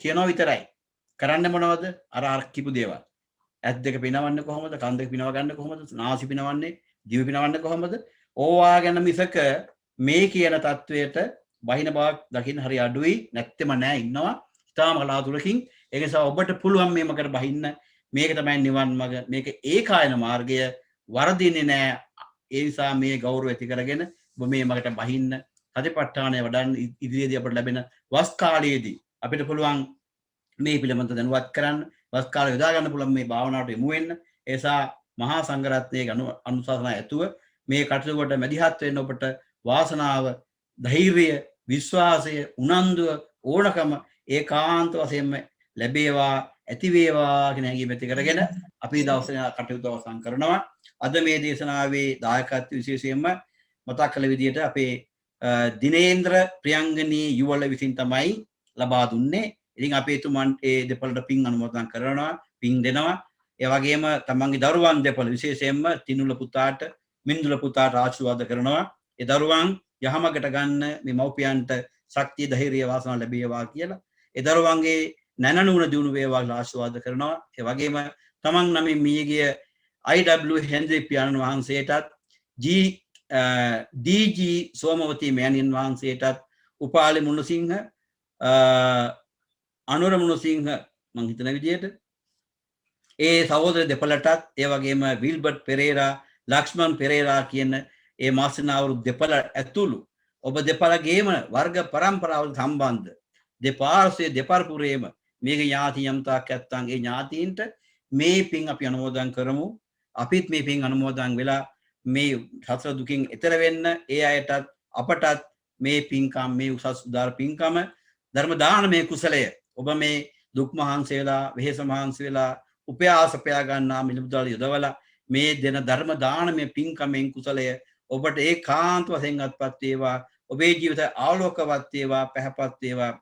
කියනවා විතරයි. කරන්නේ මොනවද? අර කිපු දේවල්. ඇස් දෙක පිනවන්නේ කොහොමද? කන් දෙක පිනව ගන්න කොහොමද? නාසය පිනවන්නේ, දිව පිනවන්නේ කොහොමද? ඕවා ගැන මිසක මේ කියන தത്വයට බහින බවක් දකින්න හරි අඩුයි. නැත්තෙම නෑ ඉන්නවා. තාම කලාතුරකින්. ඒ නිසා ඔබට පුළුවන් මේ මගට බහින්න. මේක තමයි නිවන් මඟ. මේක ඒකායන මාර්ගය. වරදින්නේ නෑ. ඒ නිසා මේ ගෞරවය ඇති කරගෙන ඔබ මේ මගට බහින්න. සතිපට්ඨානය වඩන්න ඉදිරියේදී අපට ලැබෙන වස් කාලයේදී අපිට පුළුවන් මේ පිළිබඳව දැනුවත් කරන්න, වස් කාලය යොදා ගන්න පුළුවන් මේ භාවනාවට යොමු වෙන්න. ඒ නිසා මහා සංඝරත්නයේ අනුශාසනා ඇතුව මේ කටයුතු කොට මැදිහත් වෙන්න ඔබට වාසනාව, ධෛර්යය, විශ්වාසය, උනන්දුව, ඕනකම ඒකාන්ත වශයෙන්ම ලැබේවා, ඇති වේවා කියන හැඟීම ඇති කරගෙන අපි දවසේ කටයුතු අවසන් කරනවා. අද මේ දේශනාවේ දායකත්වය විශේෂයෙන්ම මතක් කළ විදිහට අපේ දිනේන්ද්‍ර ප්‍රියංගනී යුවල විසින් තමයි ලබා දුන්නේ. ඉතින් අපි එතුමන්ට ඒ දෙපළට පින් අනුමෝදන් කරනවා, පින් දෙනවා. ඒ වගේම තමන්ගේ දරුවන් දෙපළ විශේෂයෙන්ම තිනුල පුතාට, මින්දුල පුතාට ආශිර්වාද කරනවා. ඒ දරුවන් යහමගට ගන්න මේ මව්පියන්ට ශක්තිය, ධෛර්යය, වාසනාව ලැබේවා කියලා. ඒ දරුවන්ගේ නැනනුවන දිනු වේවා කියලා ආශිර්වාද කරනවා. ඒ වගේම තමන් නමින් මියගිය IW හෙන්රි පියාණන් වහන්සේටත්, DG සෝමවතී මෑණියන් වහන්සේටත්, උපාලි මුණසිංහ, අනුර මුණසිංහ මං හිතන විදියට ඒ සහෝදර දෙපළටත්, ඒ වගේම විල්බර්ට් පෙරේරා, ලක්ෂ්මන් පෙරේරා කියන ඒ මාසිනාවරු දෙපළ ඇතුළු ඔබ දෙපළගේම වර්ග පරම්පරාවලට සම්බන්ධ දෙපාර්ශ්වයේ දෙපරපුරේම මේක ඥාති යම්තාක් ඇත්තන් ඒ ඥාතීන්ට මේ පින් අපි අනුමෝදන් කරමු. අපිත් මේ පින් අනුමෝදන් වෙලා මේ සසර දුකින් එතර වෙන්න ඒ අයටත් අපටත් මේ පින්කම්, මේ උසස් උදාර පින්කම, ධර්ම දානමය කුසලය ඔබ මේ දුක් මහන්සි වෙලා, වෙහෙස මහන්සි වෙලා, උපයාසපයා ගන්නා මිලමුදල් යොදවලා මේ දෙන ධර්ම දානමය පින්කමෙන් කුසලය ඔබට ඒකාන්ත වශයෙන් අත්පත් වේවා. ඔබේ ජීවිතය ආලෝකවත් වේවා, පැහැපත් වේවා.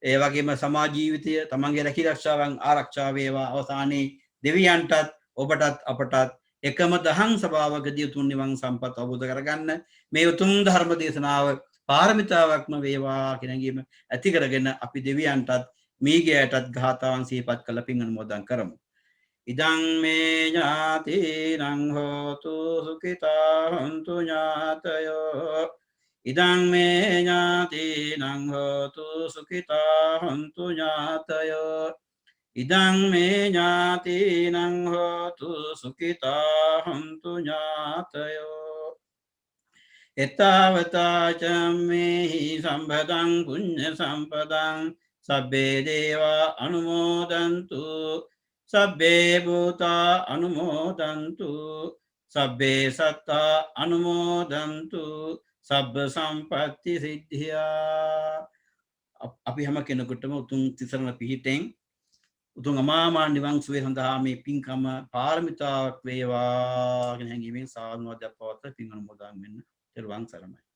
ඒ වගේම සමාජ ජීවිතය තමන්ගේ රැකිරක්ෂාවන් ආරක්ෂා වේවා. අවසානයේ දෙවියන්ටත් ඔබටත් අපටත් එකම දහම් සභාවකදී උතුම් නිවන් සම්පත් අවබෝධ කරගන්න මේ උතුම් ධර්ම දේශනාව පාරමිතාවක්ම වේවා කියන හැඟීම ඇති කරගෙන අපි දෙවියන්ටත් මීගයටත් ගාථාවන් සිහිපත් කළ පින් අනුමෝදන් කරමු. ඉදං මේ ඥාතිනං හෝතු සුඛිතා හොන්තු ඥාතයෝ. ඉදං මේ ඥාතිනං හෝතු සුඛිතා හොන්තු ඥාතයෝ. ඉදං මේ ඥාතිනං හෝතු සුඛිතා හොන්තු ඥාතයෝ. එතාවතාචම්මේහි සම්බදං පුඤ්ඤ සම්පදං සබ්බේ දේවා අනුමෝදන්තු සබ්බේ භූතා අනුමෝදන්තු සබ්බේ සත්තා අනුමෝදන්තු සබ්බ සම්පත්ති සිද්ධියා. අපි හැම කෙනෙකුටම උතුම් තිසරණ පිහිටෙන් උතුම් අමාමා නිවන් සුවය සඳහා මේ පින්කම පාරමිතාවක් වේවා කියන හැඟීමෙන් සාදුනාදයක් පවත්වා පින් අනුමෝදන් වෙන්න. තෙරුවන් සරණයි.